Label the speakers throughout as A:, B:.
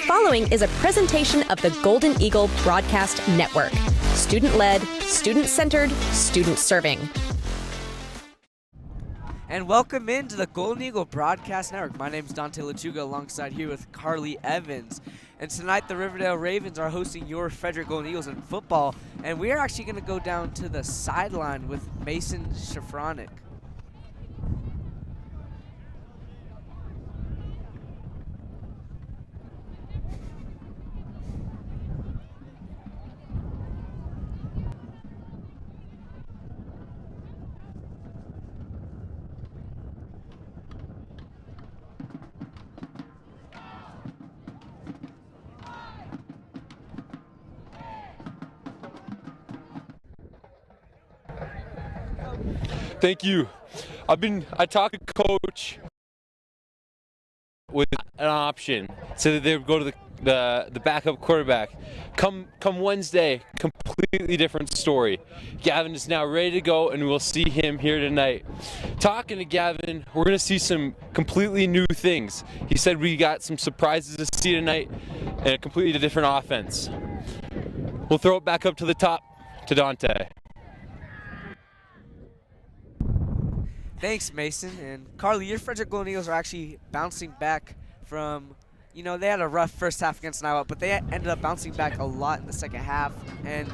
A: following is a presentation of the Golden Eagle Broadcast Network. Student-led, student-centered, student-serving.
B: And welcome into the Golden Eagle Broadcast Network. My name is Dante Lechuga, alongside here with Carly Evans. And tonight the Riverdale Ravens are hosting your Frederick Golden Eagles in football. And we are actually going to go down to the sideline with Mason Shafronic.
C: Thank you. I talked to coach with an option, so that they would go to the backup quarterback. Come Wednesday, completely different story. Gavin is now ready to go, and we'll see him here tonight. Talking to Gavin, we're going to see some completely new things. He said we got some surprises to see tonight and a completely different offense. We'll throw it back up to the top to Dante.
B: Thanks, Mason. And Carly, your Frederick Golden Eagles are actually bouncing back from, they had a rough first half against Niwot, but they ended up bouncing back a lot in the second half and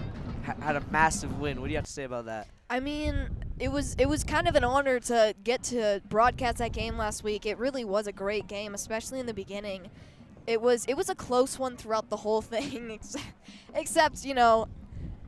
B: had a massive win. What do you have to say about that?
D: I mean, it was kind of an honor to get to broadcast that game last week. It really was a great game, especially in the beginning. It was a close one throughout the whole thing, except,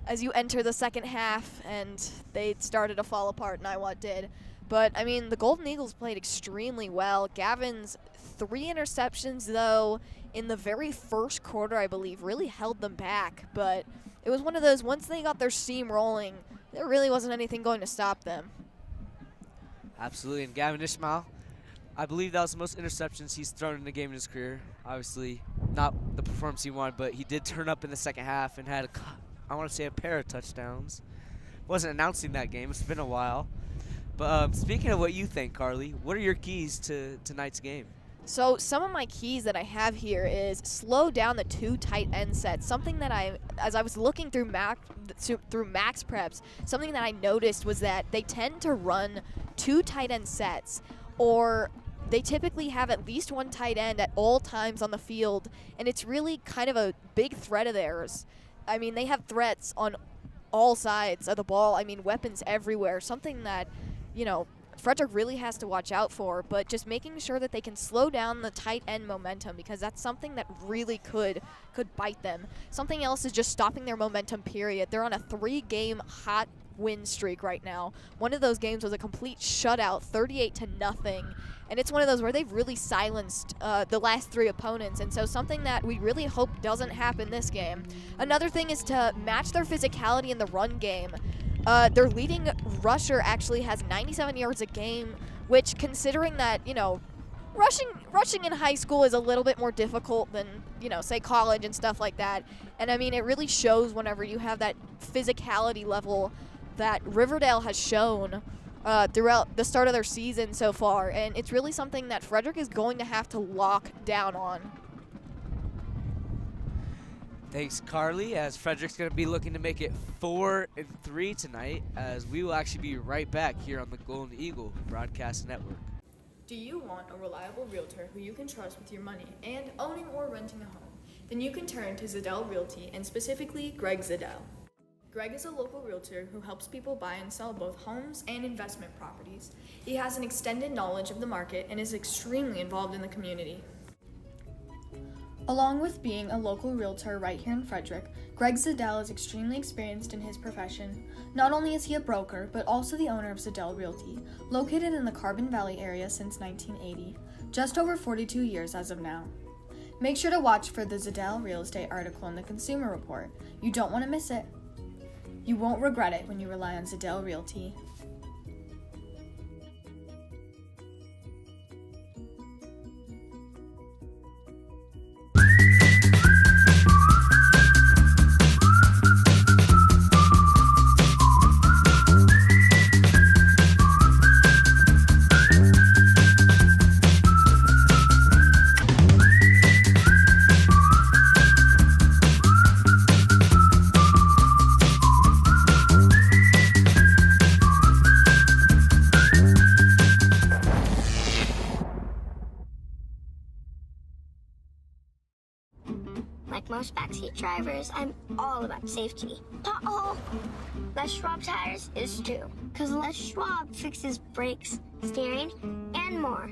D: as you enter the second half and they started to fall apart, Niwot did. But, I mean, the Golden Eagles played extremely well. Gavin's 3 interceptions, though, in the very first quarter, I believe, really held them back. But it was one of those, once they got their steam rolling, there really wasn't anything going to stop them.
B: Absolutely. And Gavin Ishmael, I believe that was the most interceptions he's thrown in a game in his career. Obviously, not the performance he wanted, but he did turn up in the second half and had, a pair of touchdowns. Wasn't announcing that game. It's been a while. But speaking of what you think, Carly, what are your keys to tonight's game?
D: So some of my keys that I have here is slow down the 2 tight end sets. Something that as I was looking through max preps, something that I noticed was that they tend to run 2 tight end sets, or they typically have at least 1 tight end at all times on the field, and it's really kind of a big threat of theirs. I mean, they have threats on all sides of the ball. I mean, weapons everywhere. Something that Frederick really has to watch out for, but just making sure that they can slow down the tight end momentum, because that's something that really could bite them. Something else is just stopping their momentum, period. They're on a 3-game hot win streak right now. One of those games was a complete shutout, 38-0, and it's one of those where they've really silenced the last 3 opponents, and so something that we really hope doesn't happen this game. Another thing is to match their physicality in the run game. Their leading rusher actually has 97 yards a game, which, considering that, rushing in high school is a little bit more difficult than, say college and stuff like that. And I mean, it really shows whenever you have that physicality level that Riverdale has shown throughout the start of their season so far. And it's really something that Frederick is going to have to lock down on.
B: Thanks, Carly, as Frederick's going to be looking to make it 4-3 tonight, as we will actually be right back here on the Golden Eagle Broadcast Network.
E: Do you want a reliable realtor who you can trust with your money and owning or renting a home? Then you can turn to Zadel Realty, and specifically Greg Zadel. Greg is a local realtor who helps people buy and sell both homes and investment properties. He has an extended knowledge of the market and is extremely involved in the community. Along with being a local realtor right here in Frederick, Greg Zadel is extremely experienced in his profession. Not only is he a broker, but also the owner of Zadel Realty, located in the Carbon Valley area since 1980, just over 42 years as of now. Make sure to watch for the Zadel Real Estate article in the Consumer Report. You don't want to miss it. You won't regret it when you rely on Zadel Realty.
F: most backseat drivers, I'm all about safety. Pothole! Les Schwab Tires is too. Because Les Schwab fixes brakes, steering, and more.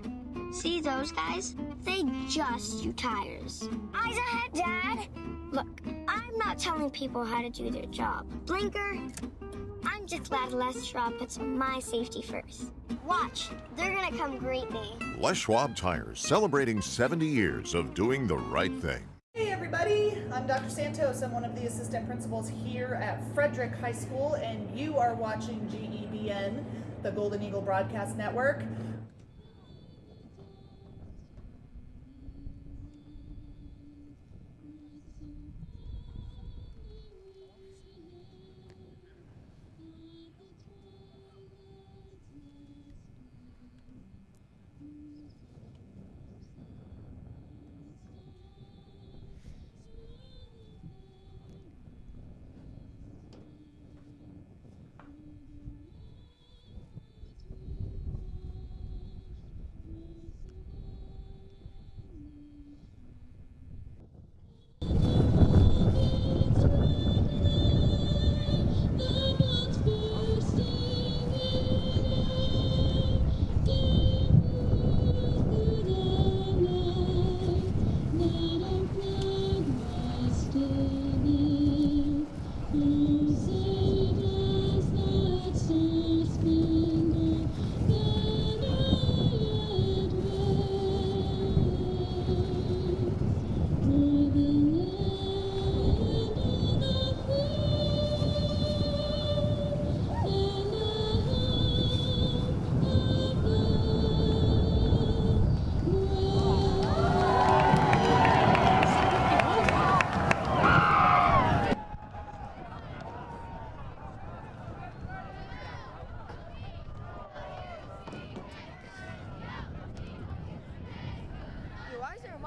F: See those guys? They just do tires. Eyes ahead, Dad! Look, I'm not telling people how to do their job. Blinker, I'm just glad Les Schwab puts my safety first. Watch, they're gonna come greet me.
G: Les Schwab Tires, celebrating 70 years of doing the right thing.
H: Hey everybody, I'm Dr. Santos. I'm one of the assistant principals here at Frederick High School, and you are watching GEBN, the Golden Eagle Broadcast Network.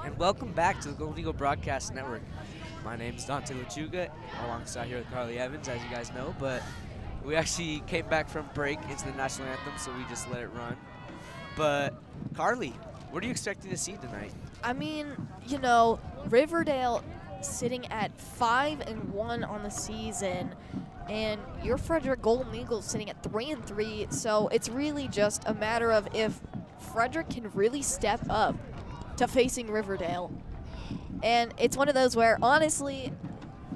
B: And welcome back to the Golden Eagle Broadcast Network. My name is Dante Lechuga, alongside here with Carly Evans, as you guys know, but we actually came back from break into the national anthem, so we just let it run. But Carly, what are you expecting to see tonight?
D: I mean, you know, Riverdale sitting at 5-1 on the season, and your Frederick Golden Eagles sitting at 3-3. So it's really just a matter of if Frederick can really step up to facing Riverdale. And it's one of those where, honestly,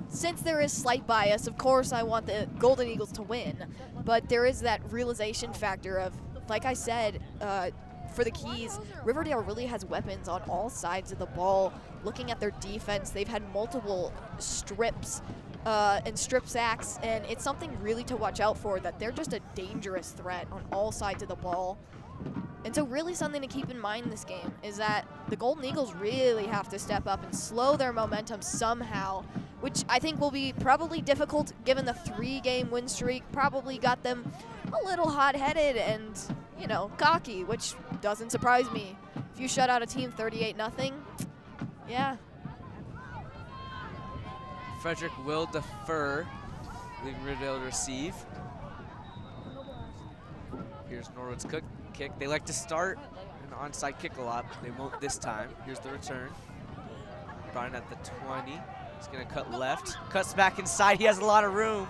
D: since there is slight bias, of course I want the Golden Eagles to win, but there is that realization factor of, like I said, for the Keys, Riverdale really has weapons on all sides of the ball. Looking at their defense, they've had multiple strips and strip sacks, and it's something really to watch out for, that they're just a dangerous threat on all sides of the ball. And so really something to keep in mind in this game is that the Golden Eagles really have to step up and slow their momentum somehow, which I think will be probably difficult given the 3-game win streak probably got them a little hot-headed and, you know, cocky, which doesn't surprise me. If you shut out a team 38-0, yeah.
B: Frederick will defer, leaving Riverdale to receive. Here's Norwood's kick. They like to start an onside kick a lot, but they won't this time. Here's the return. Brian at the 20. He's going to cut left. Cuts back inside. He has a lot of room.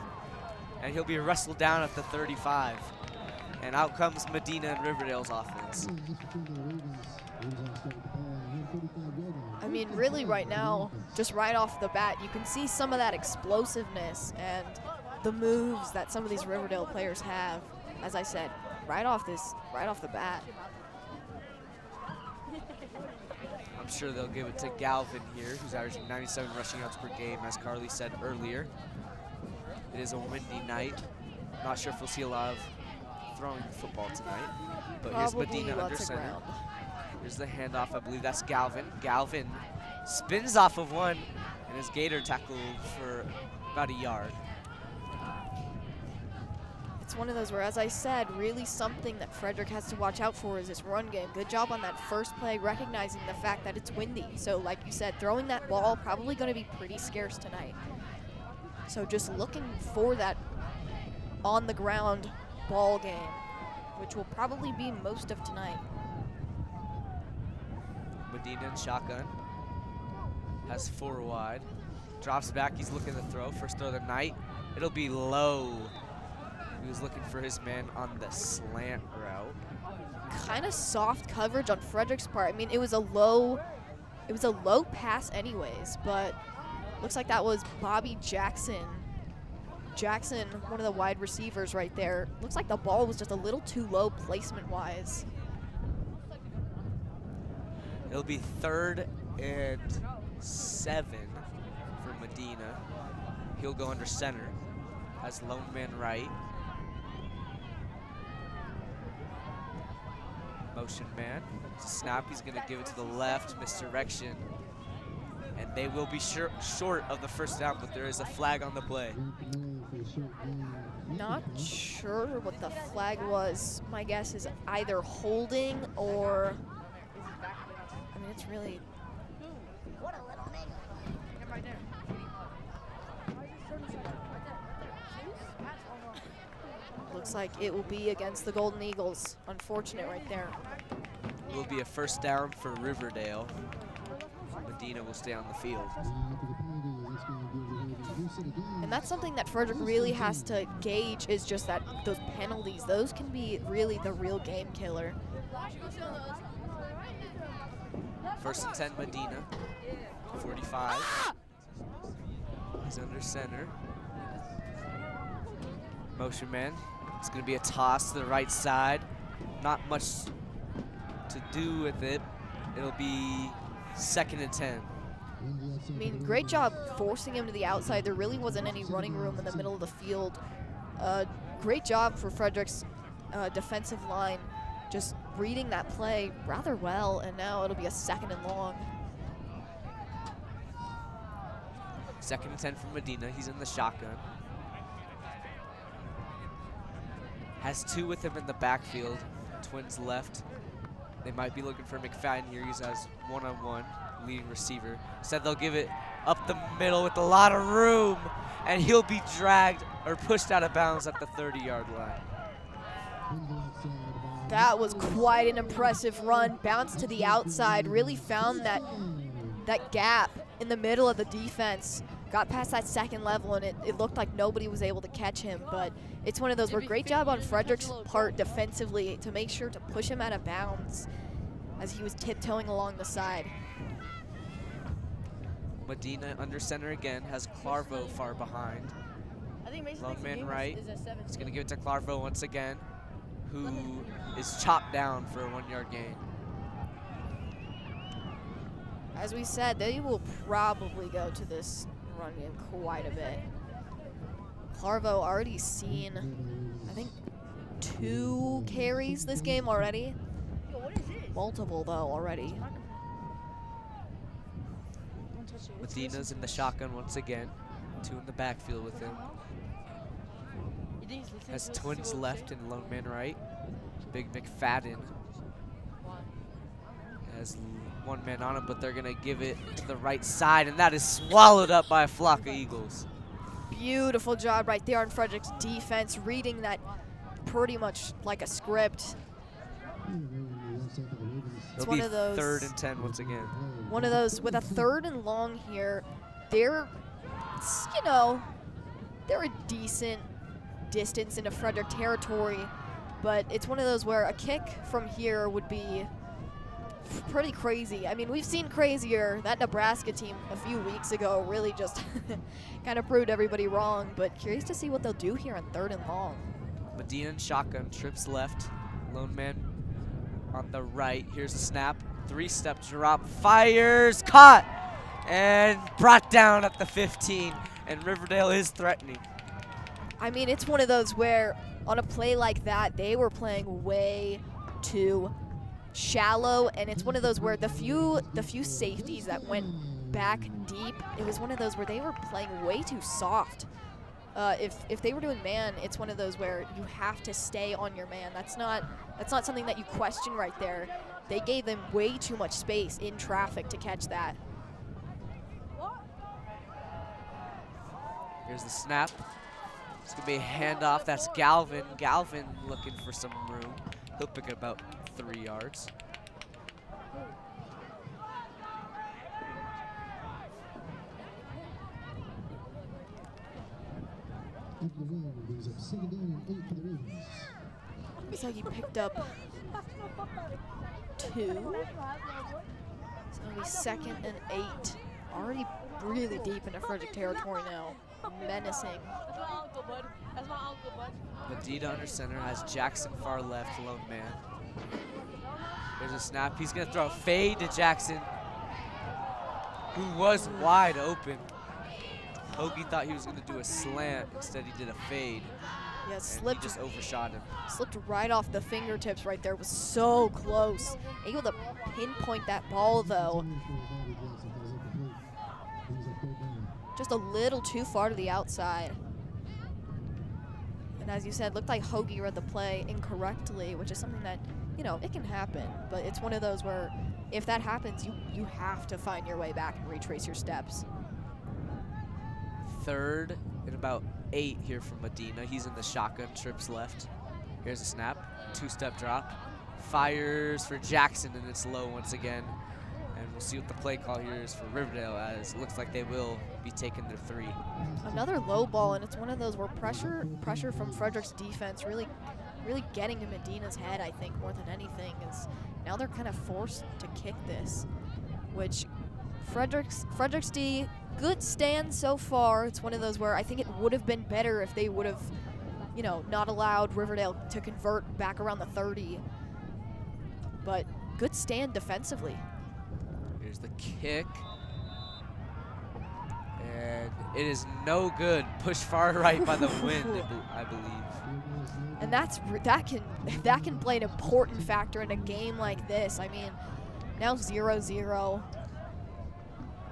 B: And he'll be wrestled down at the 35. And out comes Medina and Riverdale's offense.
D: I mean, really right now, just right off the bat, you can see some of that explosiveness and the moves that some of these Riverdale players have. As I said, right off the bat.
B: I'm sure they'll give it to Galvin here, who's averaging 97 rushing yards per game, as Carly said earlier. It is a windy night. Not sure if we'll see a lot of throwing the football tonight. But
D: Probably
B: here's Medina under
D: lots of
B: center.
D: ground.
B: Here's the handoff. I believe that's Galvin. Galvin spins off of one, and his gator tackled for about a yard.
D: It's one of those where, as I said, really something that Frederick has to watch out for is this run game. Good job on that first play, recognizing the fact that it's windy. So like you said, throwing that ball probably going to be pretty scarce tonight. So just looking for that on-the-ground ball game, which will probably be most of tonight.
B: Medina in shotgun. Has 4 wide. Drops back, he's looking to throw. First throw of the night. It'll be low. He was looking for his man on the slant route.
D: Kind of soft coverage on Frederick's part. I mean, it was a low pass anyways, but looks like that was Bobby Jackson. Jackson, one of the wide receivers right there. Looks like the ball was just a little too low placement-wise.
B: It'll be 3rd and 7 for Medina. He'll go under center as lone man right. Motion man. It's a snap. He's going to give it to the left. Misdirection. And they will be short of the first down, but there is a flag on the play.
D: Not sure what the flag was. My guess is either holding or, I mean, it's really. Looks like it will be against the Golden Eagles. Unfortunate right there.
B: It will be a first down for Riverdale. Medina will stay on the field.
D: And that's something that Frederick really has to gauge, is just that those penalties, those can be really the real game killer.
B: 1st and 10 Medina. 45. He's under center. Motion man. It's going to be a toss to the right side. Not much to do with it. It'll be 2nd and 10.
D: I mean, great job forcing him to the outside. There really wasn't any running room in the middle of the field. Great job for Frederick's defensive line, just reading that play rather well, and now it'll be a 2nd and long.
B: 2nd and 10 for Medina. He's in the shotgun. Has 2 with him in the backfield. Twins left. They might be looking for McFadden here. He's as one-on-one leading receiver. Said they'll give it up the middle with a lot of room, and he'll be dragged or pushed out of bounds at the 30-yard line.
D: That was quite an impressive run. Bounced to the outside, really found that gap in the middle of the defense. Got past that 2nd level, and it looked like nobody was able to catch him. But it's one of those where great job on Frederick's part defensively to make sure to push him out of bounds as he was tiptoeing along the side.
B: Medina under center again, has Clarvo far behind. Lone man right. He's going to give it to Clarvo once again, who is chopped down for a 1-yard gain.
D: As we said, they will probably go to this run game quite a bit. Clarvo already seen, I think, 2 carries this game already. Multiple, though, already.
B: Medina's in the shotgun once again. 2 in the backfield with him. Has twins left and lone man right. Big McFadden has 1 man on him, but they're going to give it to the right side, and that is swallowed up by a flock of Eagles.
D: Beautiful job right there on Frederick's defense, reading that pretty much like a script.
B: It'll be 3rd and 10 once again.
D: One of those with a 3rd and long here. They're, you know, they're a decent distance into Frederick territory, but it's one of those where a kick from here would be pretty crazy. I mean, we've seen crazier. That Nebraska team a few weeks ago really just kind of proved everybody wrong, but curious to see what they'll do here on 3rd and long.
B: Medina in shotgun, trips left, lone man on the right. Here's a snap, 3-step drop, fires, caught, and brought down at the 15, and Riverdale is threatening.
D: I mean, it's one of those where on a play like that, they were playing way too shallow, and it's one of those where the few safeties that went back deep, it was one of those where they were playing way too soft. If they were doing man, it's one of those where you have to stay on your man. That's not something that you question right there. They gave them way too much space in traffic to catch that.
B: Here's the snap. It's going to be a handoff. That's Galvin. Galvin looking for some room. He'll pick it about 3 yards.
D: Looks like he picked up 2. So it'll be 2nd and 8. Already really deep into Frederick territory now. Menacing.
B: Medina under center has Jackson far left, lone man. There's a snap. He's going to throw a fade to Jackson, who was wide open. Hoagie thought he was going to do a slant. Instead, he did a fade.
D: Yeah, slipped.
B: He just overshot him.
D: Slipped right off the fingertips right there. Was so close. Able to pinpoint that ball, though. Just a little too far to the outside. And as you said, looked like Hoagie read the play incorrectly, which is something that, you know, it can happen. But it's one of those where if that happens, you have to find your way back and retrace your steps.
B: 3rd and about 8 here from Medina. He's in the shotgun, trips left. Here's a snap, 2-step drop. Fires for Jackson, and it's low once again. And we'll see what the play call here is for Riverdale, as it looks like they will be taking their 3.
D: Another low ball, and it's one of those where pressure from Frederick's defense really getting to Medina's head, I think, more than anything, is now they're kind of forced to kick this, which Frederick's D, good stand so far. It's one of those where I think it would have been better if they would have, you know, not allowed Riverdale to convert back around the 30. But good stand defensively.
B: Here's the kick. And it is no good. Pushed far right by the wind, I believe.
D: And that can play an important factor in a game like this. I mean, now 0-0.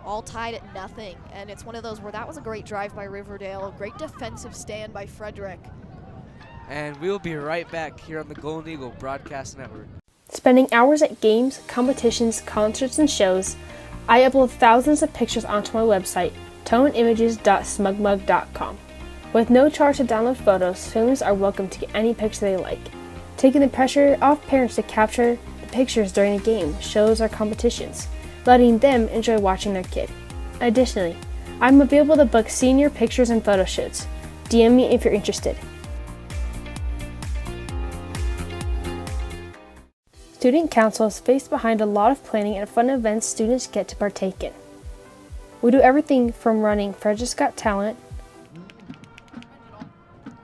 D: All tied at nothing, and it's one of those where that was a great drive by Riverdale, a great defensive stand by Frederick.
B: And we'll be right back here on the Golden Eagle Broadcast Network.
I: Spending hours at games, competitions, concerts, and shows, I upload thousands of pictures onto my website, toneimages.smugmug.com. With no charge to download photos, families are welcome to get any picture they like, taking the pressure off parents to capture the pictures during a game, shows, or competitions, letting them enjoy watching their kid. Additionally, I'm available to book senior pictures and photo shoots. DM me if you're interested. Student Council is faced behind a lot of planning and fun events students get to partake in. We do everything from running Frederick's Got Talent.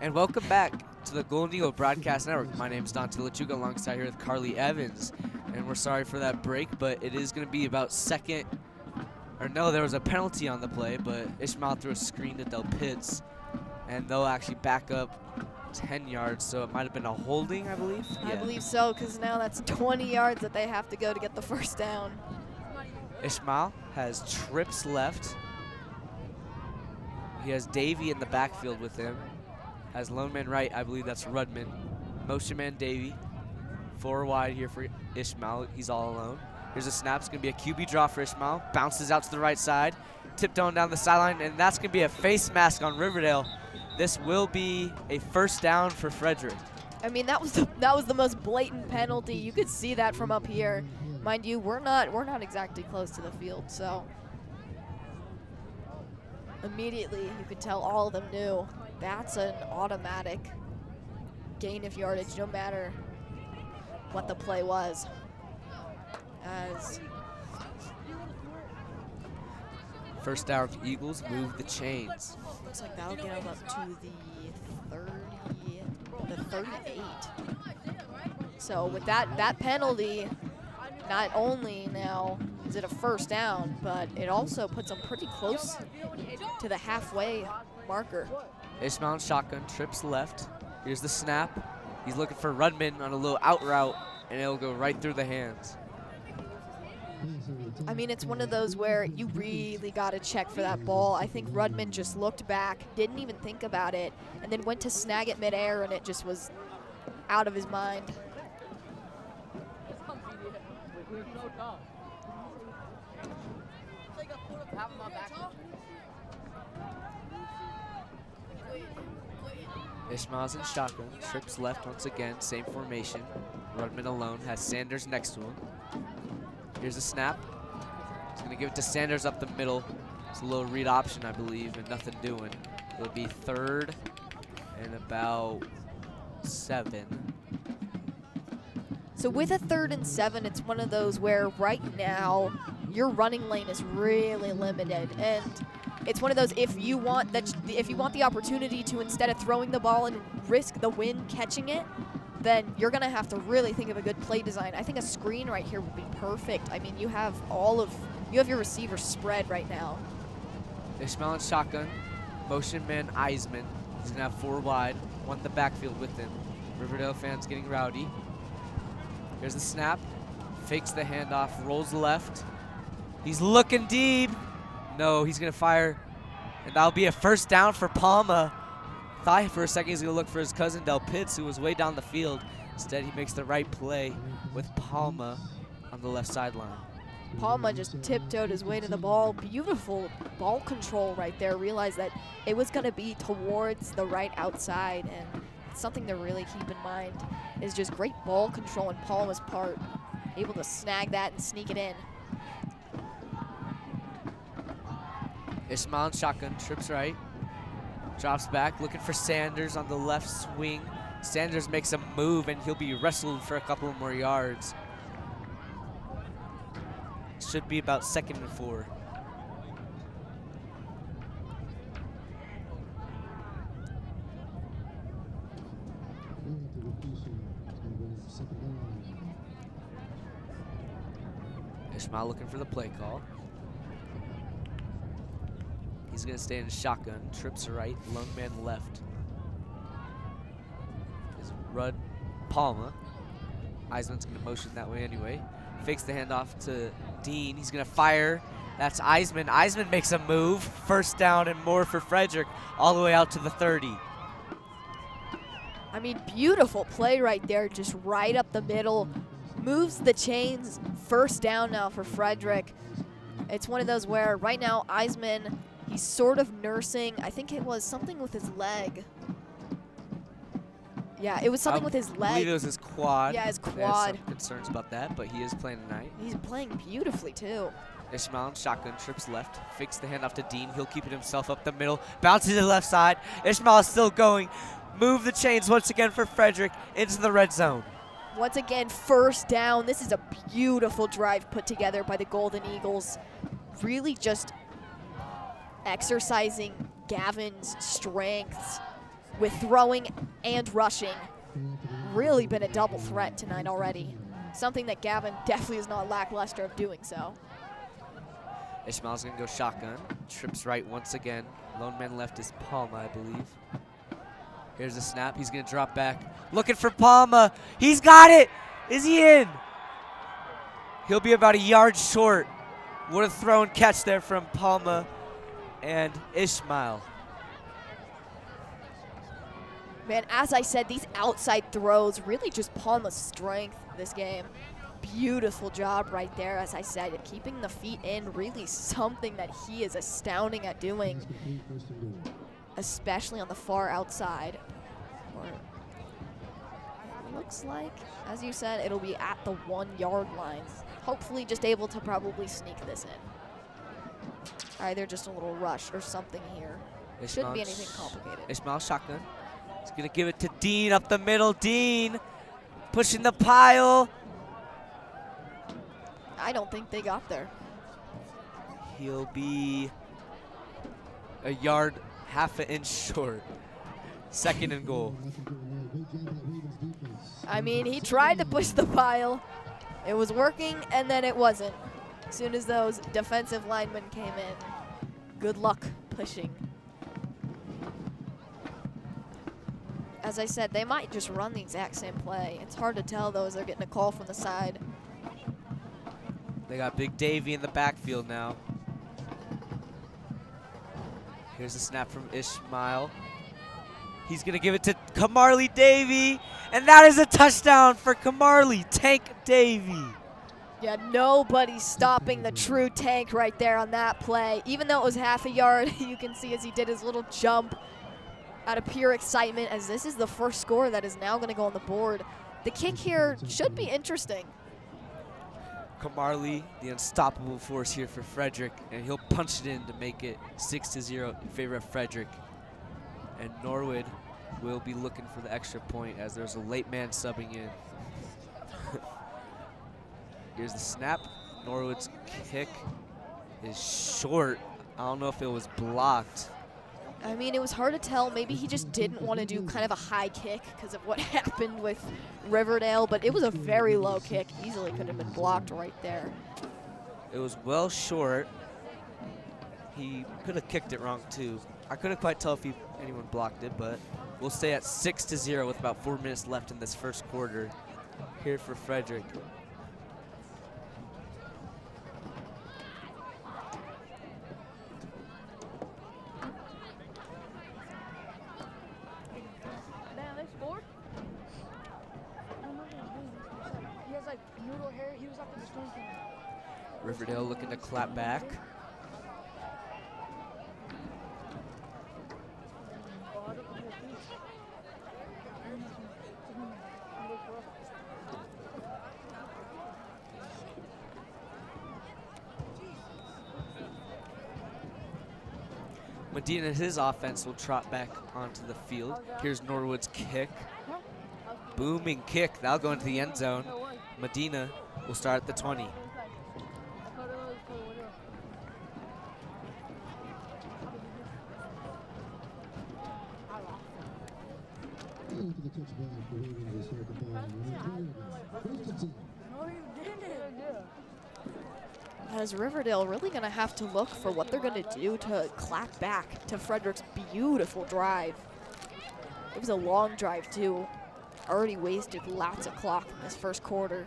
B: And welcome back to the Golden Eagle Broadcast Network. My name is Dante Lechuga, alongside here with Carly Evans. And we're sorry for that break, but it is going to be about there was a penalty on the play, but Ishmael threw a screen to Del Pitts, and they'll actually back up 10 yards, so it might have been a holding, I believe.
D: I believe so, because now that's 20 yards that they have to go to get the first down.
B: Ishmael has trips left. He has Davey in the backfield with him. Has lone man right, I believe that's Rudman. Motion man Davey. 4 wide here for Ishmael. He's all alone. Here's a snap. It's going to be a QB draw for Ishmael. Bounces out to the right side. Tiptoeing down the sideline, and that's going to be a face mask on Riverdale. This will be a first down for Frederick.
D: I mean, that was the most blatant penalty. You could see that from up here. Mind you, we're not exactly close to the field, so immediately you could tell all of them knew that's an automatic gain of yardage, no matter what the play was. As
B: first down, Eagles move the chains.
D: Looks like that'll get them up to the 38. So with that penalty, not only now is it a first down, but it also puts them pretty close to the halfway marker.
B: Ishmael shotgun, trips left. Here's the snap. He's looking for Rudman on a little out route, and it'll go right through the hands.
D: I mean, it's one of those where you really got to check for that ball. I think Rudman just looked back, didn't even think about it, and then went to snag it midair, and it just was out of his mind.
B: Ishmael's in shotgun, trips left once again, same formation. Rudman alone, has Sanders next to him. Here's a snap. He's gonna give it to Sanders up the middle. It's a little read option, I believe, and nothing doing. It'll be 3rd and about 7.
D: So with a 3rd and 7, it's one of those where right now your running lane is really limited, and it's one of those if you want the opportunity to, instead of throwing the ball and risk the wind catching it, then you're gonna have to really think of a good play design. I think a screen right here would be perfect. I mean, you have your receivers spread right now.
B: Ishmael in shotgun, motion man Eisman. He's gonna have 4 wide, 1 in the backfield with him. Riverdale fans getting rowdy. Here's the snap, fakes the handoff, rolls left. He's looking deep. No, he's gonna fire, and that'll be a first down for Palma. Thought for a second he's gonna look for his cousin Del Pitts, who was way down the field. Instead, he makes the right play with Palma on the left sideline.
D: Palma just tiptoed his way to the ball. Beautiful ball control right there. Realized that it was gonna be towards the right outside, and something to really keep in mind is just great ball control on Palma's part. Able to snag that and sneak it in.
B: Ishmael in shotgun, trips right, drops back, looking for Sanders on the left swing. Sanders makes a move, and he'll be wrestled for a couple more yards. Should be about 2nd and 4. Ishmael looking for the play call. He's gonna stay in shotgun, trips right, lone man left. Is Rudd Palma. Eisman's gonna motion that way anyway. Fakes the handoff to Dean. He's gonna fire. That's Eisman. Eisman makes a move. First down and more for Frederick, all the way out to the 30.
D: I mean, beautiful play right there, just right up the middle. Moves the chains. First down now for Frederick. It's one of those where right now Eisman, he's sort of nursing. I think it was something with his leg. Yeah, it was something with his leg.
B: I believe it was his quad.
D: Yeah, his
B: There's
D: quad.
B: some concerns about that, but he is playing tonight.
D: He's playing beautifully too.
B: Ishmael in shotgun, trips left, fakes the handoff to Dean. He'll keep it himself up the middle, bounces to the left side. Ishmael is still going. Move the chains once again for Frederick into the red zone.
D: Once again, first down. This is a beautiful drive put together by the Golden Eagles. Really just exercising Gavin's strengths with throwing and rushing. Really been a double threat tonight already. Something that Gavin definitely is not lackluster of doing so.
B: Ishmael's gonna go shotgun, trips right once again. Lone man left is Palma, I believe. Here's the snap, he's gonna drop back. Looking for Palma, he's got it! Is he in? He'll be about a yard short. What a throw and catch there from Palma and Ishmael.
D: Man, as I said, these outside throws really just Palma's strength this game. Beautiful job right there, as I said, keeping the feet in, really something that he is astounding at doing, especially on the far outside. Or it looks like, as you said, it'll be at the 1 yard line. Hopefully just able to probably sneak this in. Either just a little rush or something here. Shouldn't be anything complicated.
B: Ishmael shotgun. He's gonna give it to Dean up the middle. Dean pushing the pile.
D: I don't think they got there.
B: He'll be a yard, half an inch short. 2nd and goal.
D: I mean, he tried to push the pile. It was working, and then it wasn't. As soon as those defensive linemen came in, good luck pushing. As I said, they might just run the exact same play. It's hard to tell, though, as they're getting a call from the side.
B: They got Big Davey in the backfield now. Here's a snap from Ishmael. He's gonna give it to Kamarly Davey, and that is a touchdown for Kamarly Tank Davey.
D: Yeah, nobody's stopping the true tank right there on that play. Even though it was half a yard, you can see as he did his little jump out of pure excitement, as this is the first score that is now gonna go on the board. The kick here should be interesting.
B: Kamarly, the unstoppable force here for Frederick, and he'll punch it in to make it 6-0 in favor of Frederick. And Norwood will be looking for the extra point as there's a late man subbing in. Here's the snap. Norwood's kick is short. I don't know if it was blocked.
D: I mean, it was hard to tell. Maybe he just didn't want to do kind of a high kick because of what happened with Riverdale, but it was a very low kick. Easily could have been blocked right there.
B: It was well short. He could have kicked it wrong too. I couldn't quite tell if anyone blocked it, but we'll stay at 6-0 with about 4 minutes left in this first quarter here for Frederick. Riverdale looking to clap back. Medina and his offense will trot back onto the field. Here's Norwood's kick. Booming kick. That'll go into the end zone. Medina will start at the 20.
D: As Riverdale really going to have to look for what they're going to do to clap back to Frederick's beautiful drive. It was a long drive too. Already wasted lots of clock in this first quarter.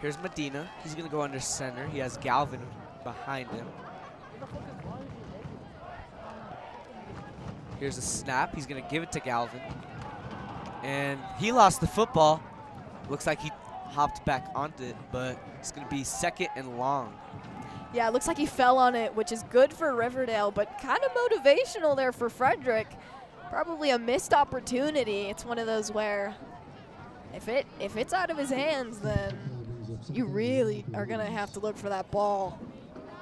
B: Here's Medina. He's going to go under center. He has Galvin behind him. Here's a snap. He's going to give it to Galvin. And he lost the football. Looks like he hopped back onto it, but it's going to be second and long.
D: Yeah, it looks like he fell on it, which is good for Riverdale, but kind of motivational there for Frederick. Probably a missed opportunity. It's one of those where if it's out of his hands, then you really are going to have to look for that ball.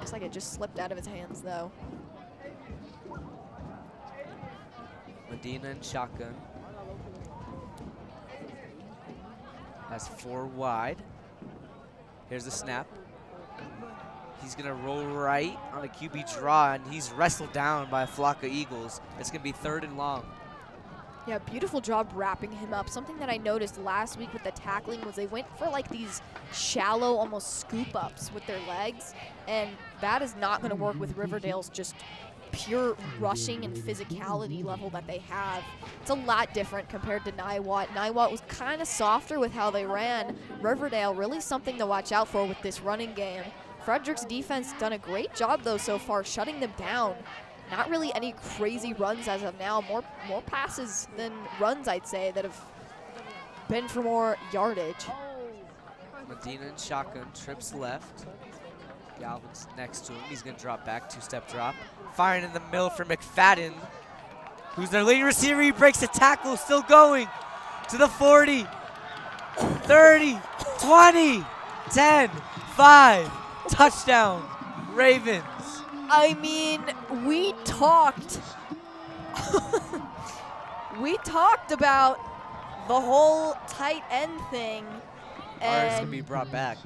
D: Looks like it just slipped out of his hands, though.
B: Medina and shotgun. Has 4 wide. Here's the snap. He's going to roll right on a QB draw, and he's wrestled down by a flock of Eagles. It's going to be 3rd and long.
D: Yeah, beautiful job wrapping him up. Something that I noticed last week with the tackling was they went for like these shallow, almost scoop ups with their legs, and that is not going to work with Riverdale's just pure rushing and physicality level that they have. It's a lot different compared to Niwot. Niwot was kind of softer with how they ran. Riverdale, really something to watch out for with this running game. Frederick's defense done a great job, though, so far, shutting them down. Not really any crazy runs as of now. More passes than runs, I'd say, that have been for more yardage.
B: Medina and shotgun, trips left. Galvin's next to him. He's going to drop back, 2-step drop. Firing in the middle for McFadden, who's their leading receiver. He breaks the tackle, still going to the 40, 30, 20, 10, 5. Touchdown, Ravens.
D: I mean, we talked about the whole tight end thing.
B: Ours going to be brought back.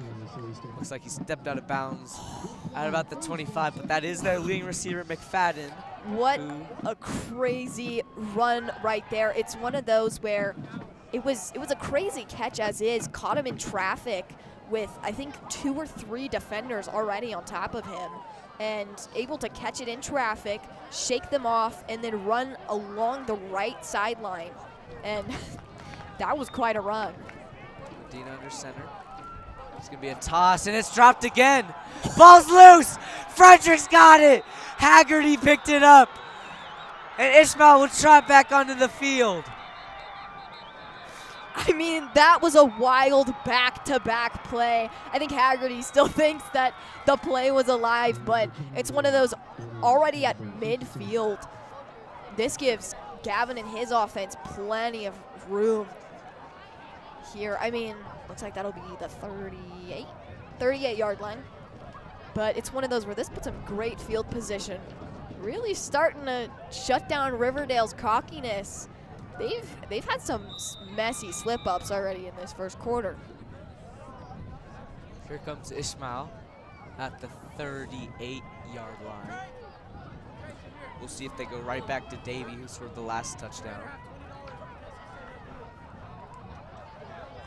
B: Looks like he stepped out of bounds at about the 25, but that is their leading receiver, McFadden.
D: What a crazy run right there. It's one of those where it was a crazy catch as is. Caught him in traffic with, I think, 2 or 3 defenders already on top of him, and able to catch it in traffic, shake them off, and then run along the right sideline. And that was quite a run.
B: Medina under center. It's going to be a toss, and it's dropped again. Ball's loose. Frederick's got it. Haggerty picked it up. And Ishmael will trot back onto the field.
D: I mean, that was a wild back-to-back play. I think Haggerty still thinks that the play was alive, but it's one of those already at midfield. This gives Gavin and his offense plenty of room here. I mean, looks like that'll be the 38-yard line. But it's one of those where this puts him great field position really starting to shut down Riverdale's cockiness. They've had some messy slip-ups already in this first quarter.
B: Here comes Ishmael at the 38-yard line. We'll see if they go right back to Davey, who scored the last touchdown.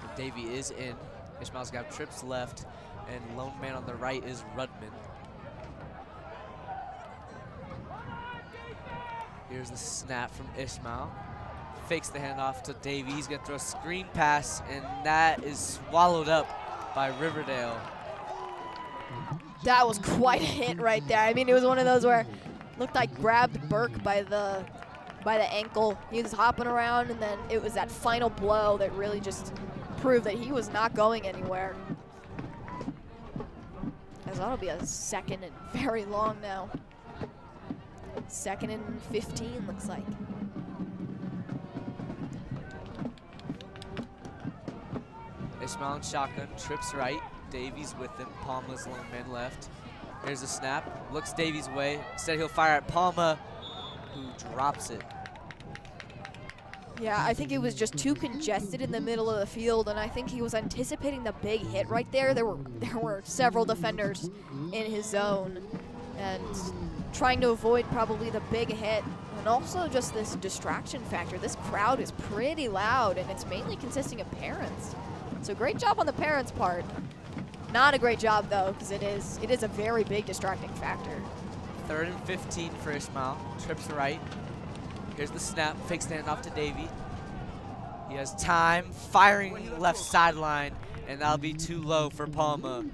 B: And Davey is in. Ishmael's got trips left, and lone man on the right is Rudman. Here's the snap from Ishmael. Fakes the handoff to Davey. He's gonna throw a screen pass, and that is swallowed up by Riverdale.
D: That was quite a hit right there. I mean, it was one of those where it looked like grabbed Burke by the ankle. He was hopping around, and then it was that final blow that really just proved that he was not going anywhere. As that'll be a 2nd and very long now. 2nd and 15 looks like.
B: Ishmael in shotgun, trips right. Davies with him. Palma's lone man left. Here's a snap. Looks Davies' way. Instead, he'll fire at Palma, who drops it.
D: Yeah, I think it was just too congested in the middle of the field, and I think he was anticipating the big hit right there. There were several defenders in his zone, and trying to avoid probably the big hit, and also just this distraction factor. This crowd is pretty loud, and it's mainly consisting of parents. So great job on the parents' part. Not a great job though, because it is a very big distracting factor.
B: 3rd and 15 for Ishmael. Trips right. Here's the snap. Fakes the handoff to Davey. He has time. Firing left sideline, and that'll be too low for Palma.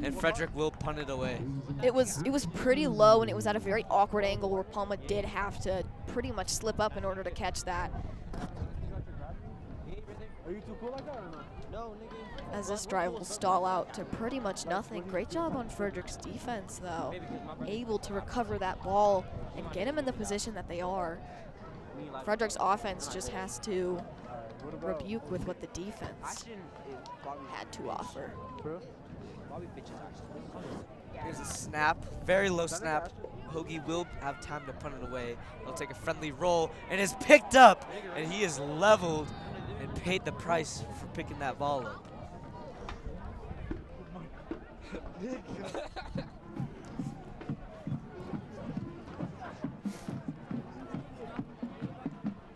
B: And Frederick will punt it away.
D: It was pretty low, and it was at a very awkward angle where Palma did have to pretty much slip up in order to catch that. As this drive will stall out to pretty much nothing. Great job on Frederick's defense, though. Able to recover that ball and get him in the position that they are. Frederick's offense just has to rebuke with what the defense had to offer.
B: Here's a snap, very low snap. Hoagie will have time to punt it away. He'll take a friendly roll and is picked up, and he is leveled and paid the price for picking that ball up.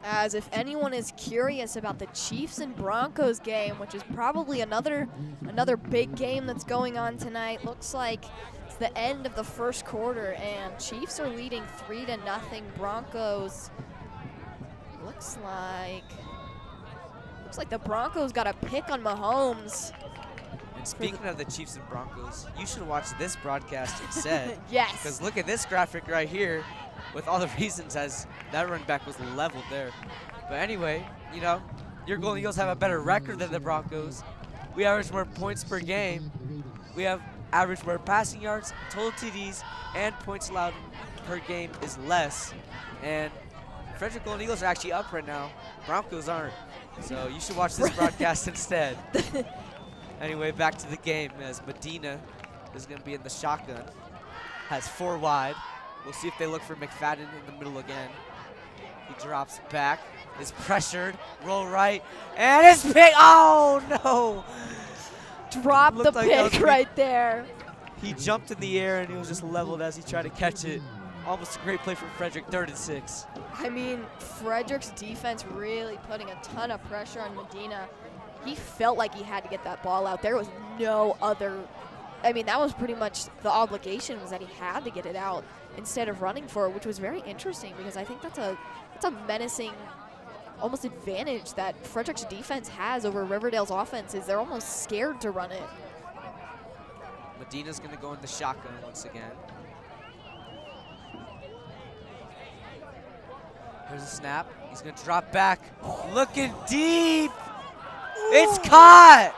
D: As if anyone is curious about the Chiefs and Broncos game, which is probably another big game that's going on tonight, looks like it's the end of the first quarter, and Chiefs are leading 3-0. Broncos looks like the Broncos got a pick on Mahomes.
B: And speaking of the Chiefs and Broncos, you should watch this broadcast instead.
D: Yes.
B: Because look at this graphic right here, with all the reasons as that running back was leveled there. But anyway, you know, your Golden Eagles have a better record than the Broncos. We average more points per game. We have average more passing yards, total TDs, and points allowed per game is less. And Frederick Golden Eagles are actually up right now. Broncos aren't. So you should watch this broadcast instead. Anyway, back to the game as Medina is going to be in the shotgun. Has 4 wide. We'll see if they look for McFadden in the middle again. He drops back, is pressured, roll right, and it's pick. Oh no!
D: Drop the pick right there.
B: He jumped in the air and he was just leveled as he tried to catch it. Almost a great play from Frederick, 3rd and 6.
D: I mean, Frederick's defense really putting a ton of pressure on Medina. He felt like he had to get that ball out. There was no other. I mean, that was pretty much the obligation, was that he had to get it out instead of running for it, which was very interesting because I think that's a menacing almost advantage that Frederick's defense has over Riverdale's offense, is they're almost scared to run it.
B: Medina's going to go in the shotgun once again. Here's a snap. He's going to drop back. Looking deep. It's caught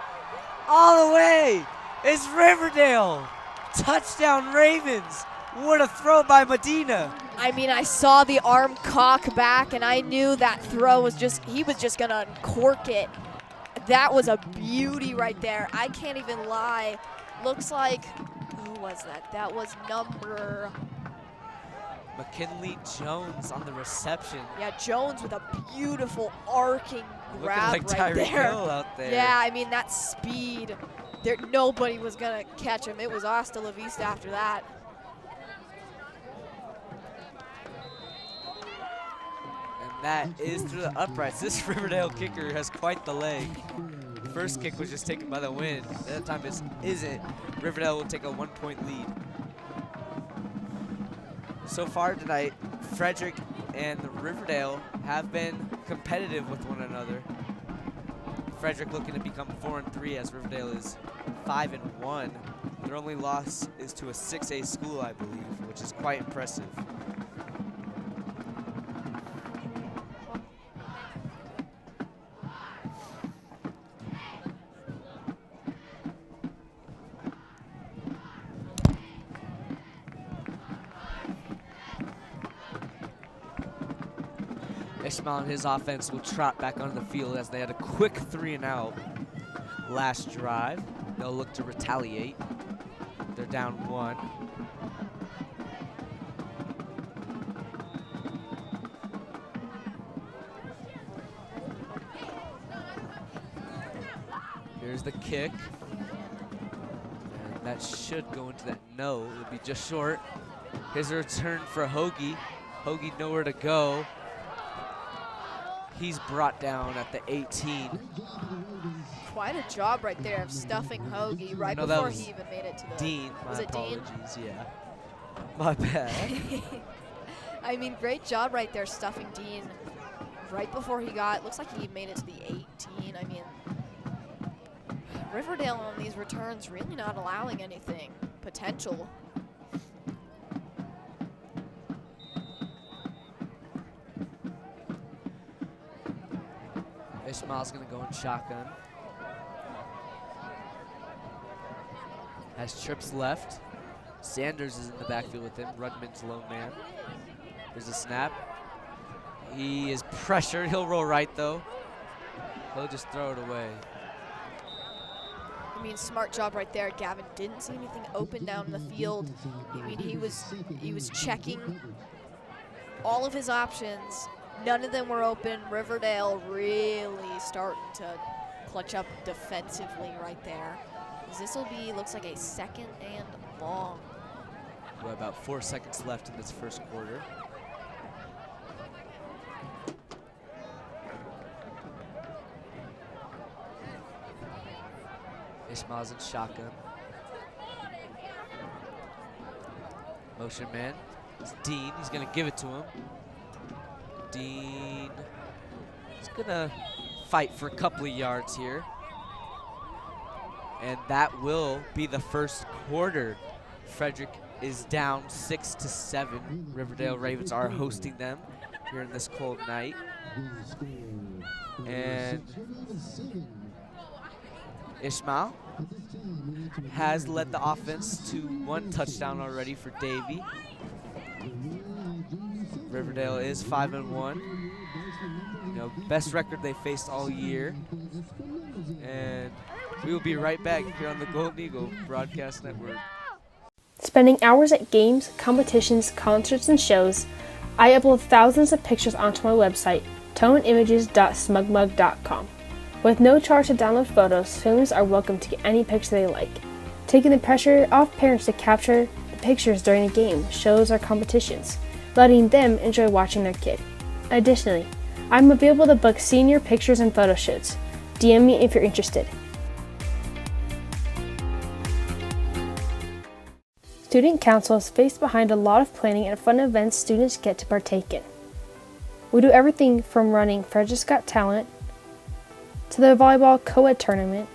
B: all the way. It's Riverdale. Touchdown Ravens. What a throw by Medina.
D: I mean, I saw the arm cock back, and I knew that throw was he was just going to uncork it. That was a beauty right there. I can't even lie. Looks like, who was that? That was number
B: McKinley Jones on the reception.
D: Yeah, Jones with a beautiful arcing grab
B: Looking like
D: right
B: Tyreek
D: there.
B: Hill out there.
D: Yeah, I mean, that speed, nobody was going to catch him. It was hasta la vista after that.
B: And that is through the uprights. This Riverdale kicker has quite the leg. First kick was just taken by the wind. That time it isn't. Riverdale will take a 1-point lead. So far tonight, Frederick and Riverdale have been competitive with one another. Frederick looking to become 4-3 as Riverdale is 5-1. Their only loss is to a 6A school, I believe, which is quite impressive. Ishmael and his offense will trot back onto the field as they had a quick 3-and-out last drive. They'll look to retaliate. They're down 1. Here's the kick. And that should go into that. No, it would be just short. Here's a return for Hoagie. Hoagie nowhere to go. He's brought down at the 18.
D: Quite a job right there of stuffing Hoagie right before he even made it to the...
B: Dean.
D: Was it Dean?
B: Apologies, yeah. My bad.
D: I mean, great job right there stuffing Dean right before he got... Looks like he made it to the 18. I mean, Riverdale on these returns really not allowing anything potential.
B: Ishmael's gonna go in shotgun. Has trips left. Sanders is in the backfield with him. Rudman's lone man. There's a snap. He is pressured. He'll roll right though. He'll just throw it away.
D: I mean, smart job right there. Gavin didn't see anything open down the field. I mean, he was checking all of his options. None of them were open. Riverdale really starting to clutch up defensively right there. This will be, looks like a 2nd and long.
B: We're about 4 seconds left in this first quarter. Ishmael's in shotgun. Motion man. It's Dean. He's going to give it to him. Dean is going to fight for a couple of yards here. And that will be the first quarter. Frederick is down 6-7. Riverdale Ravens are hosting them here in this cold night. And Ishmael has led the offense to 1 touchdown already for Davey. Riverdale is 5-1. You know, best record they faced all year. And we will be right back here on the Golden Eagle Broadcast Network.
I: Spending hours at games, competitions, concerts, and shows, I upload thousands of pictures onto my website, toneimages.smugmug.com. With no charge to download photos, students are welcome to get any picture they like. Taking the pressure off parents to capture the pictures during a game, shows, or competitions, letting them enjoy watching their kid. Additionally, I'm available to book senior pictures and photo shoots. DM me if you're interested. Student Council is space behind a lot of planning and fun events students get to partake in. We do everything from running Frederick's Got Talent to the volleyball co-ed tournament,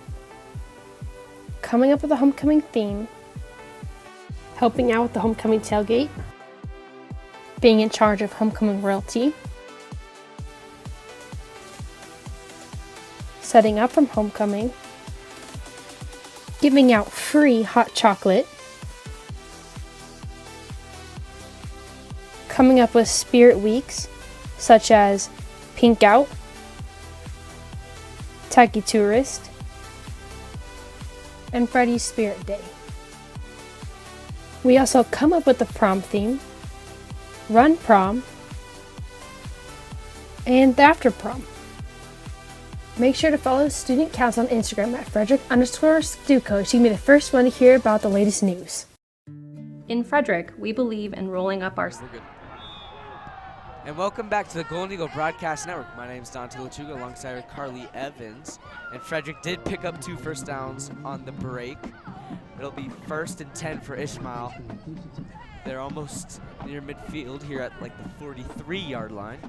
I: coming up with a homecoming theme, helping out with the homecoming tailgate, being in charge of homecoming realty, setting up from homecoming, giving out free hot chocolate, coming up with spirit weeks such as Pink Out, Tacky Tourist, and Freddy's Spirit Day. We also come up with the prom theme, run prom, and the after prom. Make sure to follow student council on Instagram at Frederick_StuCoach to be the first one to hear about the latest news.
J: In Frederick, we believe in rolling up our...
B: We're good. And welcome back to the Golden Eagle Broadcast Network. My name is Dante Lechuga alongside Carly Evans. And Frederick did pick up 2 first downs on the break. It'll be 1st and 10 for Ishmael. They're almost near midfield here at like the 43-yard line.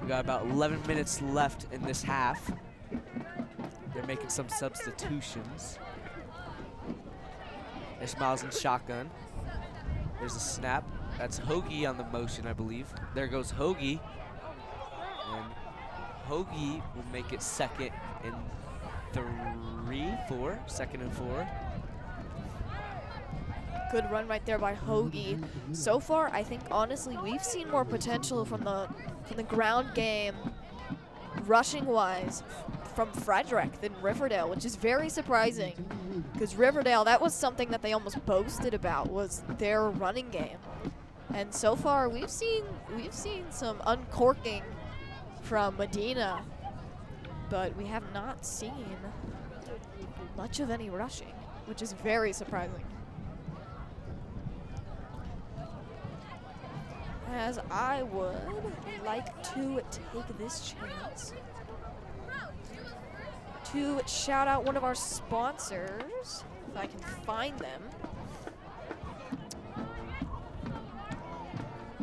B: We got about 11 minutes left in this half. They're making some substitutions. Ishmael's in shotgun. There's a snap. That's Hoagie on the motion, I believe. There goes Hoagie. And Hoagie will make it 2nd and 4. 2nd and 4.
D: Good run right there by Hoagie. So far, I think honestly we've seen more potential from the ground game, rushing-wise, from Frederick than Riverdale, which is very surprising. Because Riverdale, that was something that they almost boasted about, was their running game. And so far, we've seen some uncorking from Medina, but we have not seen much of any rushing, which is very surprising. As I would like to take this chance to shout out one of our sponsors, if I can find them.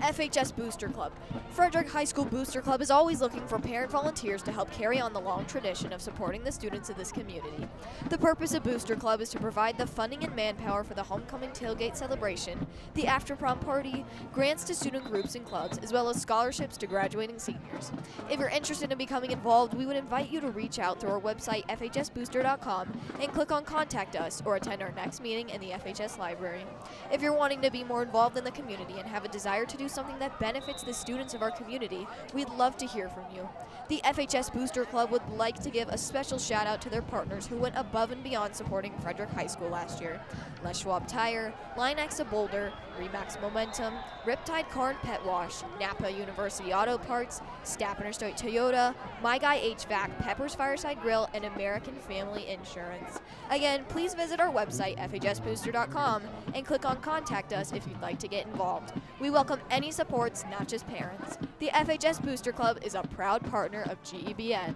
D: FHS Booster Club. Frederick High School Booster Club is always looking for parent volunteers to help carry on the long tradition of supporting the students of this community. The purpose of Booster Club is to provide the funding and manpower for the homecoming tailgate celebration, the after-prom party, grants to student groups and clubs, as well as scholarships to graduating seniors. If you're interested in becoming involved, we would invite you to reach out through our website, fhsbooster.com, and click on Contact Us or attend our next meeting in the FHS Library. If you're wanting to be more involved in the community and have a desire to do something that benefits the students of our community, we'd love to hear from you. The FHS Booster Club would like to give a special shout out to their partners who went above and beyond supporting Frederick High School last year. Les Schwab Tire, Line-X of Boulder, Remax Momentum, Riptide Car and Pet Wash, Napa University Auto Parts, Staffner State Toyota, My Guy HVAC, Pepper's Fireside Grill, and American Family Insurance. Again, please visit our website, fhsbooster.com, and click on Contact Us if you'd like to get involved. We welcome any supports, not just parents. The FHS Booster Club is a proud partner of GEBN.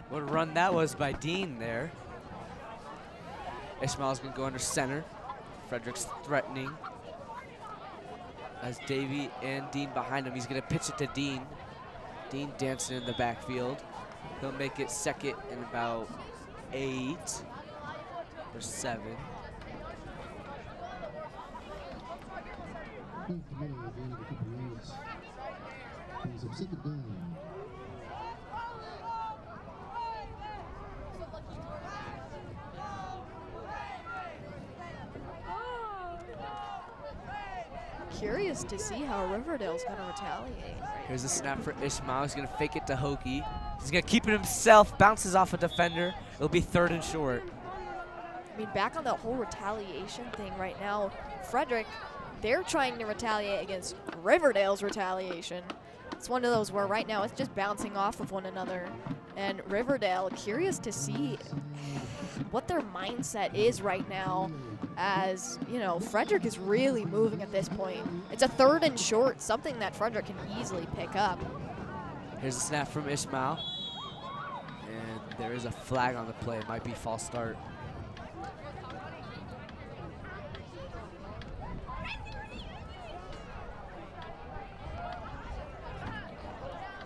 B: What a run that was by Dean there. Ishmael's going to go under center. Frederick's threatening. As Davey and Dean behind him, he's going to pitch it to Dean. Dean dancing in the backfield. He'll make it 2nd and about 8 or 7.
D: Curious to see how Riverdale's going to retaliate.
B: Here's a snap for Ishmael. He's going to fake it to Hoagie. He's going to keep it himself. Bounces off a defender. It'll be 3rd and short.
D: I mean, back on that whole retaliation thing right now, Frederick, they're trying to retaliate against Riverdale's retaliation. It's one of those where right now it's just bouncing off of one another. And Riverdale, curious to see what their mindset is right now, as, you know, Frederick is really moving at this point. It's a 3rd and short, something that Frederick can easily pick up.
B: Here's a snap from Ishmael. And there is a flag on the play. It might be false start.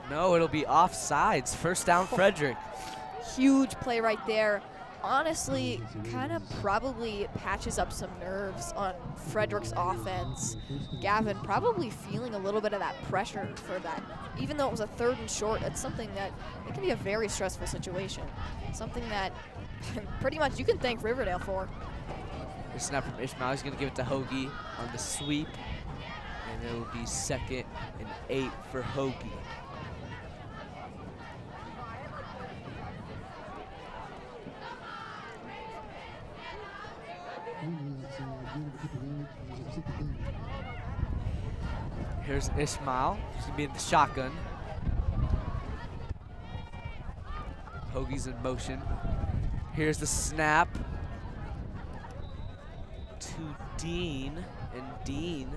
B: No, it'll be offsides. 1st down, Frederick.
D: Huge play right there. Honestly, kind of probably patches up some nerves on Frederick's offense. Gavin probably feeling a little bit of that pressure for that. Even though it was a 3rd and short, it's something that it can be a very stressful situation. Something that pretty much you can thank Riverdale for.
B: A snap from Ishmael. He's going to give it to Hoagie on the sweep. And it'll be 2nd and 8 for Hoagie. Here's Ishmael. He's going to be in the shotgun. Hoagie's in motion. Here's the snap to Dean. And Dean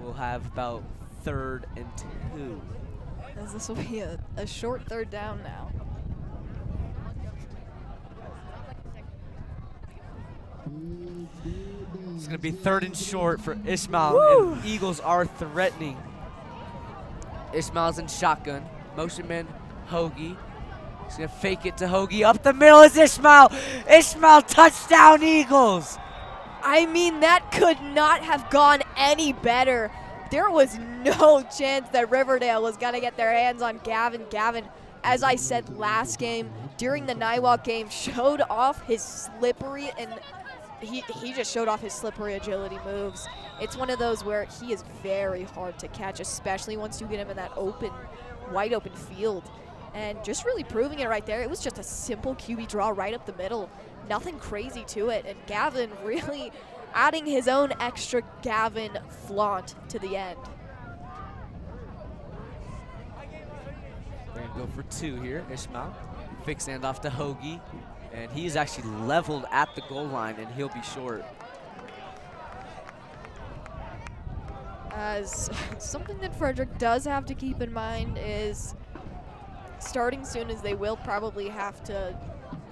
B: will have about 3rd and 2.
D: As this will be a short 3rd down now.
B: It's going to be 3rd and short for Ishmael. And Eagles are threatening. Ishmael's in shotgun. Motion man, Hoagie. He's going to fake it to Hoagie. Up the middle is Ishmael. Ishmael, touchdown, Eagles.
D: I mean, that could not have gone any better. There was no chance that Riverdale was going to get their hands on Gavin. Gavin, as I said last game, during the Niwot game, showed off his slippery, and he just showed off his slippery agility moves. It's one of those where he is very hard to catch, especially once you get him in that open, wide open field. And just really proving it right there. It was just a simple QB draw right up the middle. Nothing crazy to it. And Gavin really adding his own extra Gavin flaunt to the end.
B: They're going to go for 2 here. Ishmael. Fix handoff to Hoagie. And he's actually leveled at the goal line, and he'll be short.
D: As something that Frederick does have to keep in mind is starting soon as they will probably have to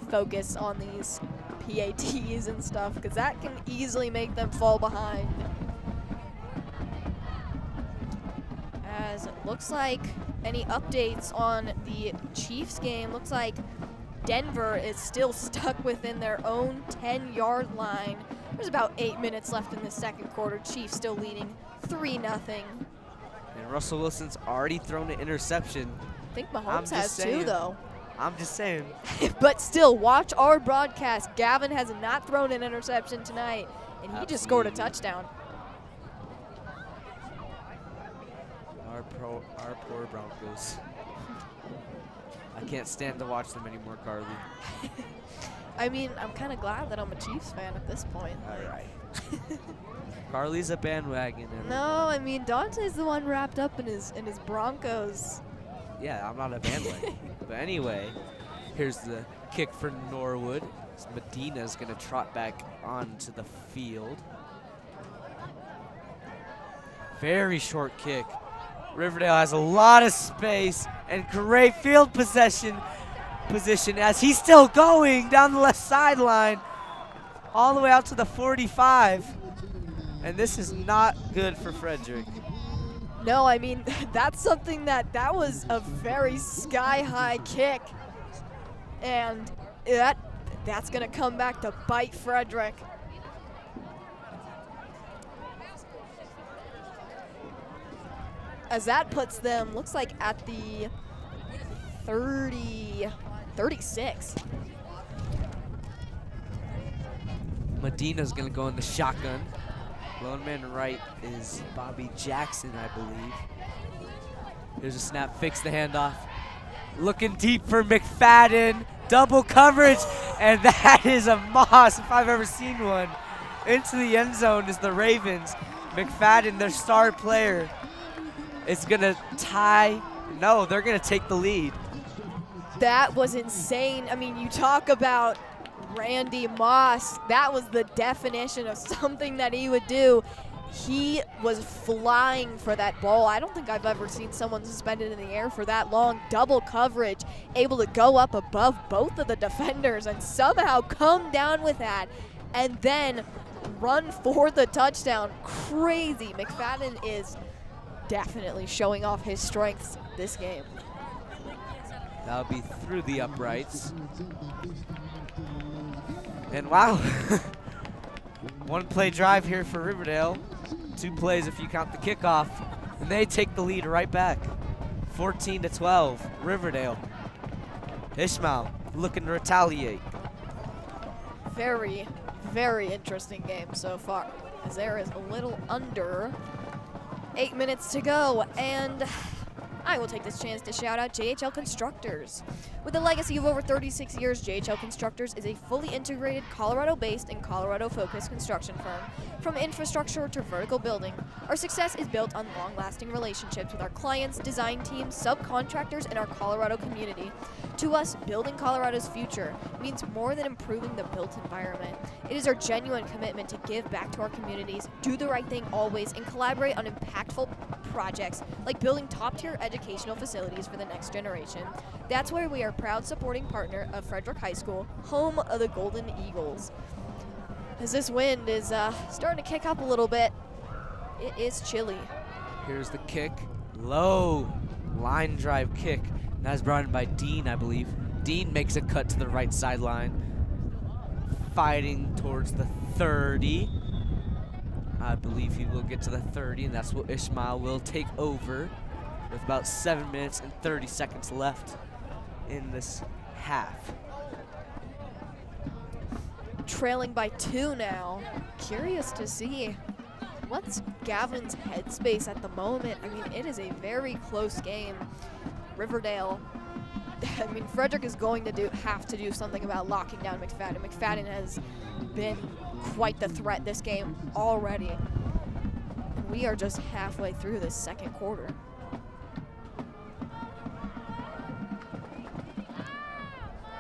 D: focus on these PATs and stuff, because that can easily make them fall behind. As it looks like any updates on the Chiefs game, looks like Denver is still stuck within their own 10-yard line. There's about 8 minutes left in the second quarter. Chiefs still leading 3-0.
B: And Russell Wilson's already thrown an interception.
D: I think Mahomes has 2, though.
B: I'm just saying.
D: But still, watch our broadcast. Gavin has not thrown an interception tonight, and he just scored a touchdown.
B: Our poor Broncos. I can't stand to watch them anymore, Carly.
D: I mean, I'm kind of glad that I'm a Chiefs fan at this point.
B: All right. Carly's a bandwagon.
D: No, I mean, Dante's the one wrapped up in his Broncos.
B: Yeah, I'm not a bandwagon. But anyway, here's the kick for Norwood. Medina's going to trot back onto the field. Very short kick. Riverdale has a lot of space and great field position as he's still going down the left sideline all the way out to the 45. And this is not good for Frederick.
D: No, I mean, that's something that was a very sky-high kick. And that's going to come back to bite Frederick. As that puts them, looks like at the 36.
B: Medina's going to go in the shotgun. Lone man right is Bobby Jackson, I believe. Here's a snap, fix the handoff. Looking deep for McFadden. Double coverage, and that is a moss if I've ever seen one. Into the end zone is the Ravens. McFadden, their star player, is going to tie. No, they're going to take the lead.
D: That was insane. I mean, you talk about Randy Moss. That was the definition of something that he would do. He was flying for that ball. I don't think I've ever seen someone suspended in the air for that long. Double coverage, able to go up above both of the defenders and somehow come down with that and then run for the touchdown. Crazy. McFadden is definitely showing off his strengths this game.
B: That'll be through the uprights. And wow, one play drive here for Riverdale. 2 plays if you count the kickoff. And they take the lead right back. 14-12, Riverdale. Ishmael looking to retaliate.
D: Very, very interesting game so far, as there is a little under 8 minutes to go. And I will take this chance to shout out JHL Constructors. With a legacy of over 36 years, JHL Constructors is a fully integrated Colorado-based and Colorado-focused construction firm. From infrastructure to vertical building, our success is built on long-lasting relationships with our clients, design teams, subcontractors, and our Colorado community. To us, building Colorado's future means more than improving the built environment. It is our genuine commitment to give back to our communities, do the right thing always, and collaborate on impactful projects like building top-tier educational facilities for the next generation. That's why we are a proud supporting partner of Frederick High School, home of the Golden Eagles. As this wind is starting to kick up a little bit, it is chilly.
B: Here's the kick. Low line drive kick. That's brought in by Dean, I believe. Dean makes a cut to the right sideline. Fighting towards the 30. I believe he will get to the 30, and that's what Ishmael will take over with about 7 minutes and 30 seconds left in this half.
D: Trailing by 2 now. Curious to see what's Gavin's headspace at the moment. I mean, it is a very close game. Riverdale, I mean, Frederick is going to have to do something about locking down McFadden. McFadden has been quite the threat this game already. And we are just halfway through this second quarter.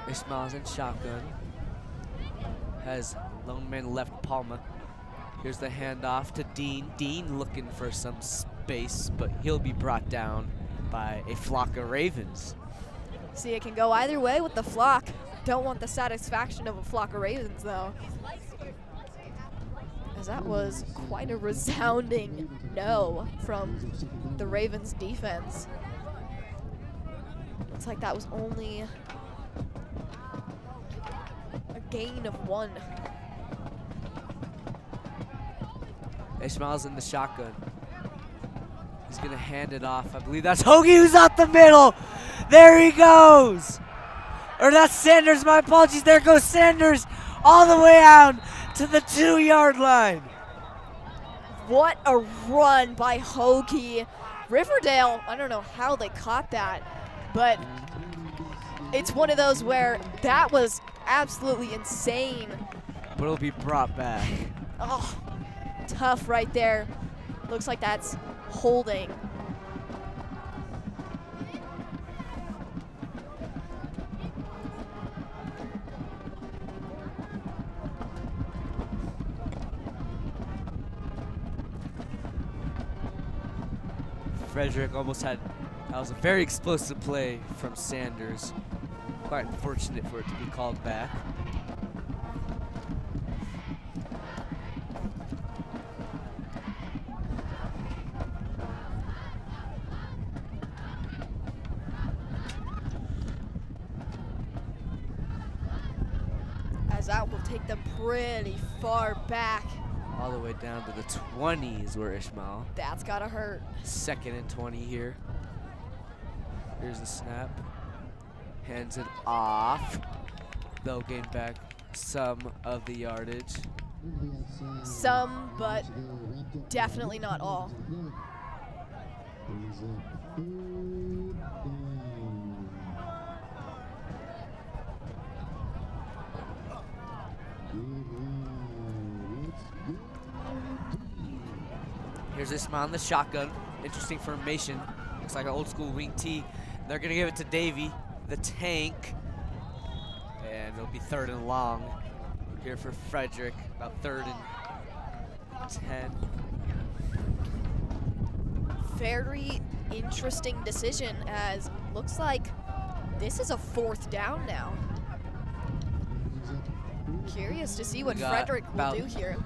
B: Ishmael's in shotgun. Has lone man left Palma. Here's the handoff to Dean. Dean looking for some space, but he'll be brought down by a flock of Ravens.
D: See, it can go either way with the flock. Don't want the satisfaction of a flock of Ravens, though. As that was quite a resounding no from the Ravens defense. Looks like that was only a gain of 1.
B: Ishmael's in the shotgun. He's gonna hand it off. I believe that's Hoagie who's out the middle. There he goes. Or that's Sanders, my apologies. There goes Sanders all the way out to the 2-yard line.
D: What a run by Hoagie. Riverdale, I don't know how they caught that, but it's one of those where that was absolutely insane.
B: But it'll be brought back.
D: Oh, tough right there. Looks like that's holding.
B: Frederick almost had, that was a very explosive play from Sanders. Quite unfortunate for it to be called back.
D: As that will take them pretty far back.
B: All the way down to the 20s where Ishmael.
D: That's gotta hurt.
B: 2nd and 20 here. Here's the snap. Hands it off. They'll gain back some of the yardage.
D: Some, but definitely not all.
B: Here's Ishmael in the shotgun. Interesting formation. Looks like an old school wing T. They're gonna give it to Davey, the tank. And it'll be 3rd and long here for Frederick. About 3rd and 10.
D: Very interesting decision, as looks like this is a 4th down now. Curious to see what Frederick will do here.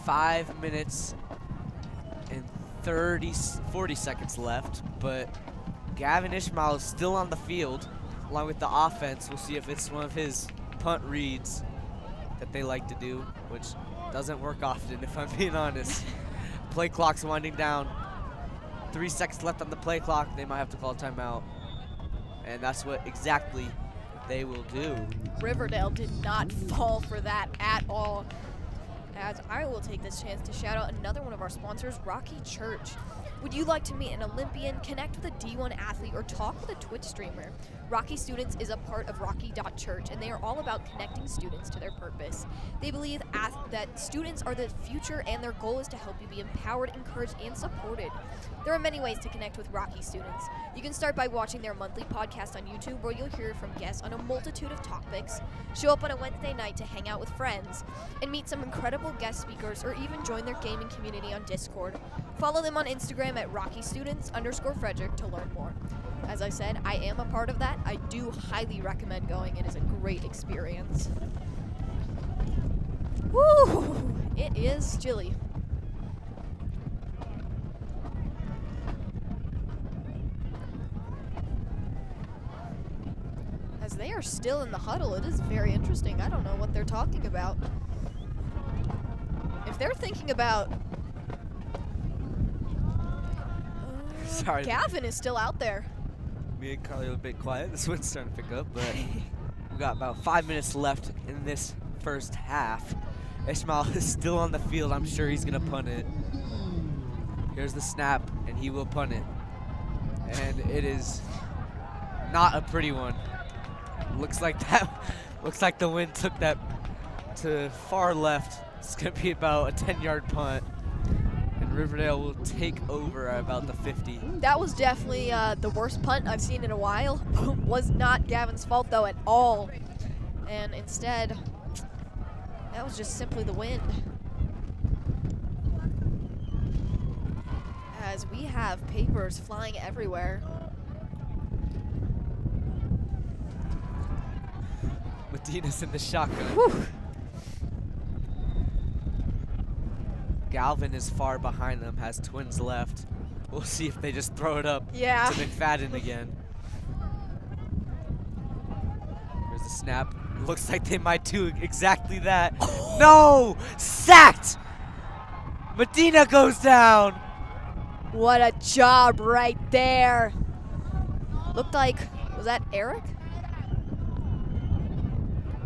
B: 5 minutes and 40 seconds left, but Gavin Ishmael is still on the field along with the offense. We'll see if it's one of his punt reads that they like to do, which doesn't work often, if I'm being honest. Play clock's winding down. 3 seconds left on the play clock. They might have to call a timeout, and that's what exactly they will do.
D: Riverdale did not fall for that at all. As I will take this chance to shout out another one of our sponsors, Rocky Church. Would you like to meet an Olympian, connect with a D1 athlete, or talk with a Twitch streamer? Rocky Students is a part of Rocky.Church, and they are all about connecting students to their purpose. They believe that students are the future, and their goal is to help you be empowered, encouraged, and supported. There are many ways to connect with Rocky Students. You can start by watching their monthly podcast on YouTube, where you'll hear from guests on a multitude of topics, show up on a Wednesday night to hang out with friends, and meet some incredible guest speakers, or even join their gaming community on Discord. Follow them on Instagram at RockyStudents_Frederick to learn more. As I said, I am a part of that. I do highly recommend going. It is a great experience. Woo! It is chilly. As they are still in the huddle, it is very interesting. I don't know what they're talking about. If they're thinking about...
B: Sorry.
D: Gavin is still out there.
B: Me and Carly are a bit quiet. This one's starting to pick up, but we've got about 5 minutes left in this first half. Ishmael is still on the field. I'm sure he's going to punt it. Here's the snap, and he will punt it. And it is not a pretty one. Looks like the wind took that to far left. It's going to be about a 10-yard punt. And Riverdale will take over at about the 50.
D: That was definitely the worst punt I've seen in a while. Was not Gavin's fault, though, at all. And instead, that was just simply the wind. As we have papers flying everywhere.
B: Medina's in the shotgun.
D: Whew.
B: Galvin is far behind them, has twins left. We'll see if they just throw it up to McFadden again. Here's the snap. Looks like they might do exactly that. No! Sacked! Medina goes down!
D: What a job right there. Looked like, was that Eric?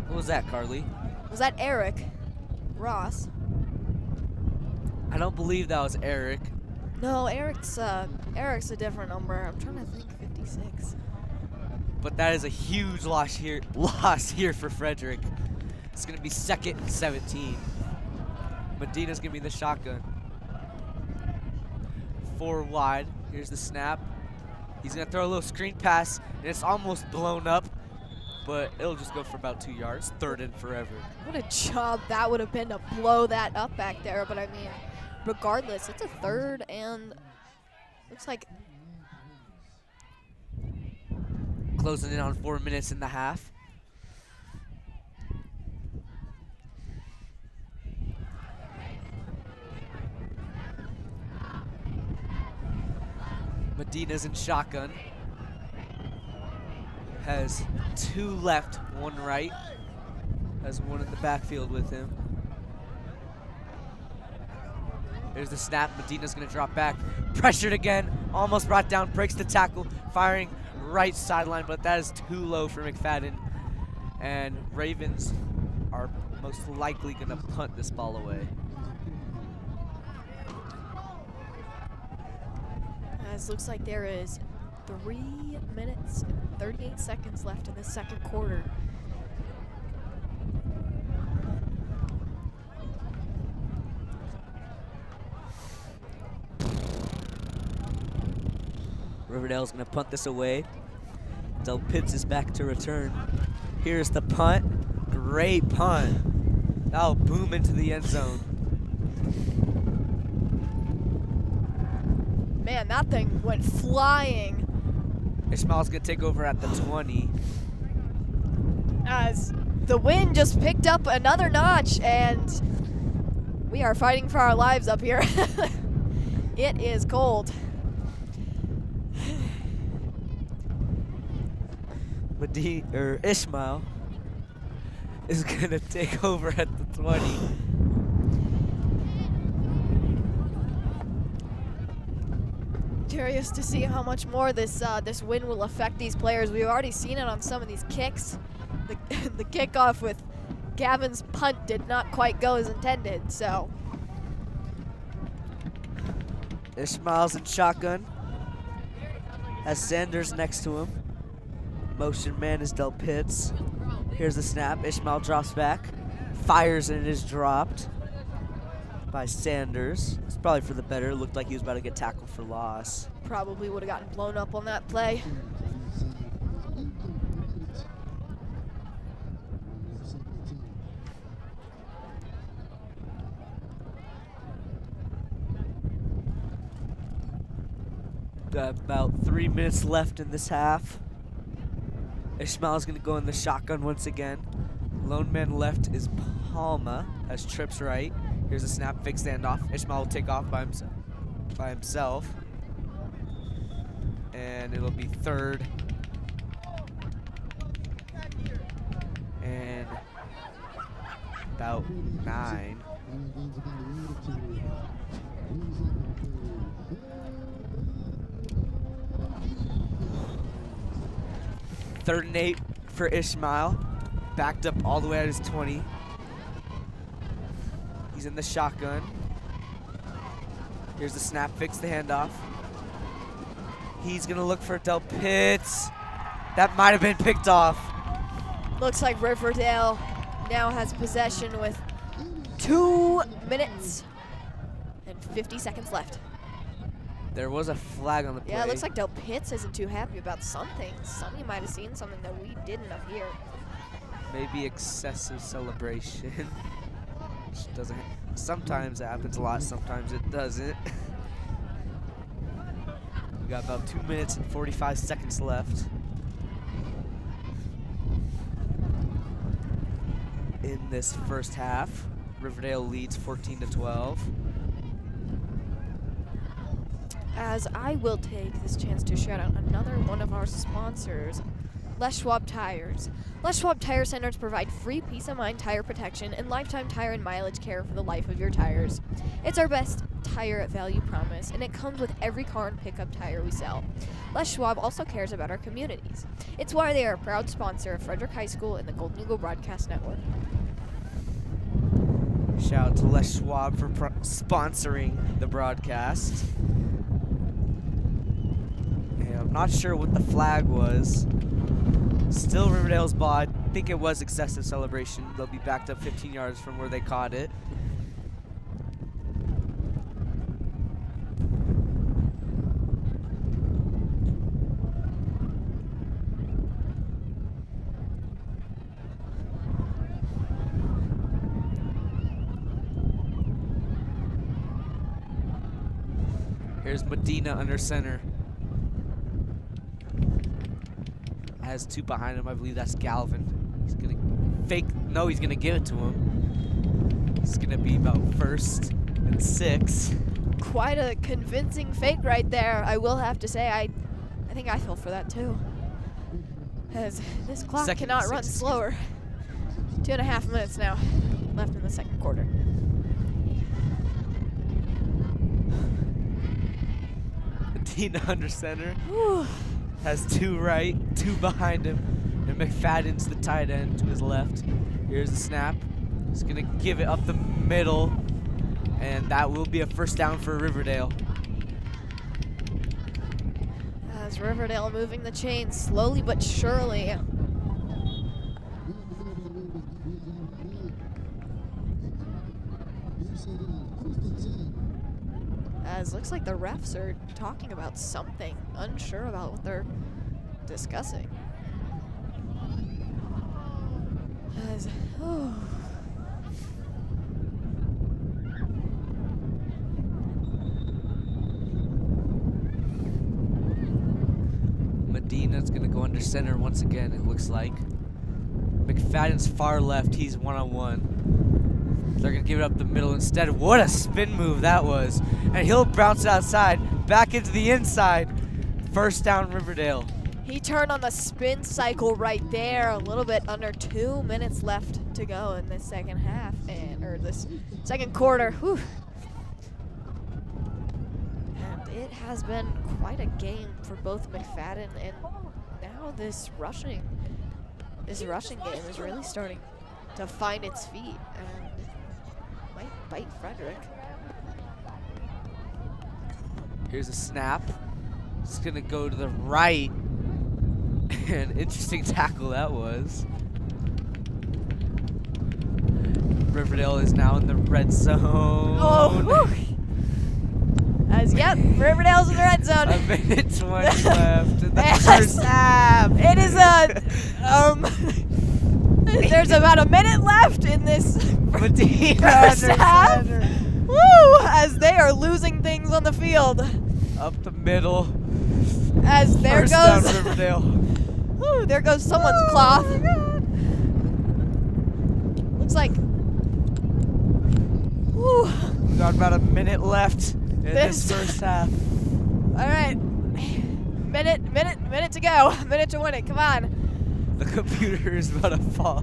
B: What was that, Carly?
D: Was that Eric Ross?
B: I don't believe that was Eric.
D: No, Eric's a different number. I'm trying to think 56.
B: But that is a huge loss here for Frederick. It's going to be 2nd and 17. Medina's going to be in the shotgun. 4 wide. Here's the snap. He's going to throw a little screen pass, and it's almost blown up, but it'll just go for about 2 yards. 3rd and forever.
D: What a job that would have been to blow that up back there. But I mean, regardless, it's a 3rd and looks like
B: closing in on 4 minutes in the half. Medina's in shotgun. Has 2 left, 1 right. Has 1 in the backfield with him. There's the snap. Medina's going to drop back. Pressured again. Almost brought down. Breaks the tackle. Firing right sideline, but that is too low for McFadden. And Ravens are most likely going to punt this ball away.
D: As looks like there is 3 minutes and 38 seconds left in the second quarter.
B: Riverdale's going to punt this away. Del Pitts is back to return. Here's the punt. Great punt. That'll boom into the end zone.
D: Man, that thing went flying.
B: Ishmael's going to take over at the 20.
D: As the wind just picked up another notch, and we are fighting for our lives up here. It is cold.
B: Ishmael is going to take over at the 20.
D: Curious to see how much more this wind will affect these players. We've already seen it on some of these kicks. The kickoff with Gavin's punt did not quite go as intended, so.
B: Ishmael's in shotgun. Has Sanders next to him. Motion man is Del Pitts. Here's the snap. Ishmael drops back. Fires and it is dropped by Sanders. It's probably for the better. Looked like he was about to get tackled for loss.
D: Probably would have gotten blown up on that play.
B: Got about 3 minutes left in this half. Ishmael's gonna go in the shotgun once again. Lone man left is Palma, has trips right. Here's a snap, fake standoff. Ishmael will take off by himself. And it'll be 3rd and about 9. Third and 8 for Ishmael. Backed up all the way at his 20. He's in the shotgun. Here's the snap, fix the handoff. He's gonna look for Del Pitts. That might have been picked off.
D: Looks like Riverdale now has possession with 2 minutes and 50 seconds left.
B: There was a flag on the play.
D: Yeah, it looks like Del Pitts isn't too happy about something. Somebody might have seen something that we didn't up here.
B: Maybe excessive celebration. Which doesn't. Sometimes it happens a lot, sometimes it doesn't. We got about 2 minutes and 45 seconds left. In this first half, Riverdale leads 14-12.
D: As I will take this chance to shout out another one of our sponsors, Les Schwab Tires. Les Schwab Tire Centers provide free peace of mind tire protection and lifetime tire and mileage care for the life of your tires. It's our best tire value promise, and it comes with every car and pickup tire we sell. Les Schwab also cares about our communities. It's why they are a proud sponsor of Frederick High School and the Golden Eagle Broadcast Network.
B: Shout out to Les Schwab for sponsoring the broadcast. And I'm not sure what the flag was. Still Riverdale's ball. I think it was excessive celebration. They'll be backed up 15 yards from where they caught it. Here's Medina under center. Has 2 behind him. I believe that's Galvin. He's gonna fake. No, he's gonna give it to him. It's gonna be about 1st and 6.
D: Quite a convincing fake right there. I will have to say, I think I fell for that too. As this clock cannot run slower. 2.5 minutes now left in the second quarter.
B: Medina under center. Has 2 right, 2 behind him, and McFadden's the tight end to his left. Here's the snap. He's gonna give it up the middle, and that will be a first down for Riverdale.
D: As Riverdale moving the chains slowly but surely. As looks like the refs are talking about something, unsure about what they're discussing. As,
B: Medina's gonna go under center once again, it looks like. McFadden's far left, he's one-on-one. They're gonna give it up the middle instead. What a spin move that was. And he'll bounce it outside, back into the inside. First down, Riverdale.
D: He turned on the spin cycle right there. A little bit under 2 minutes left to go in this second half, or this second quarter. Whew. And it has been quite a game for both McFadden and now this rushing game is really starting to find its feet and might bite Frederick.
B: Here's a snap. It's going to go to the right. An interesting tackle that was. Riverdale is now in the red zone.
D: Oh, Riverdale's in the red zone.
B: A minute 20 left in the first half.
D: It is there's about a minute left in this first half. Woo! As they are losing things on the field.
B: Up the middle.
D: As there
B: First
D: goes
B: down, Riverdale.
D: Woo, there goes someone's cloth. Looks like
B: We got about a minute left in this first half.
D: All right. Minute to go. Minute to win it. Come on.
B: The computer is about to fall.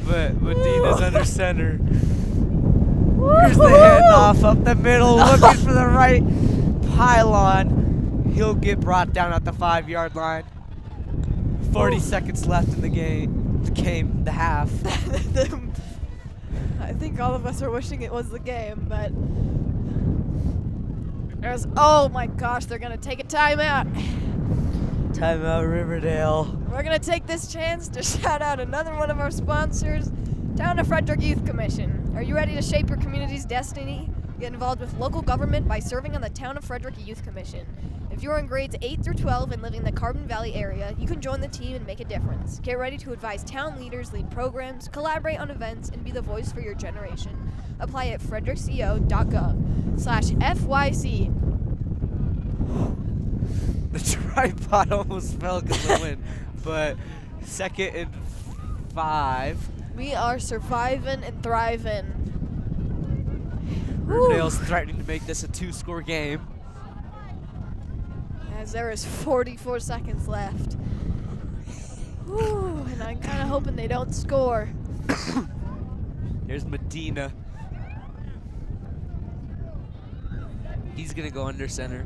B: But Medina's under center. Here's the handoff up the middle, looking for the right pylon. He'll get brought down at the 5-yard line. 40 seconds left in the game. The half.
D: I think all of us are wishing it was the game, but oh my gosh, they're gonna take a timeout.
B: Timeout, Riverdale.
D: We're gonna take this chance to shout out another one of our sponsors, Town of Frederick Youth Commission. Are you ready to shape your community's destiny? Get involved with local government by serving on the Town of Frederick Youth Commission. If you're in grades 8 through 12 and living in the Carbon Valley area, you can join the team and make a difference. Get ready to advise town leaders, lead programs, collaborate on events, and be the voice for your generation. Apply at frederickco.gov/FYC.
B: The tripod almost fell because of the wind, but 2nd and 5.
D: We are surviving and thriving.
B: Riverdale's threatening to make this a 2-score game.
D: As there is 44 seconds left. Whew, and I'm kind of hoping they don't score.
B: Here's Medina. He's going to go under center.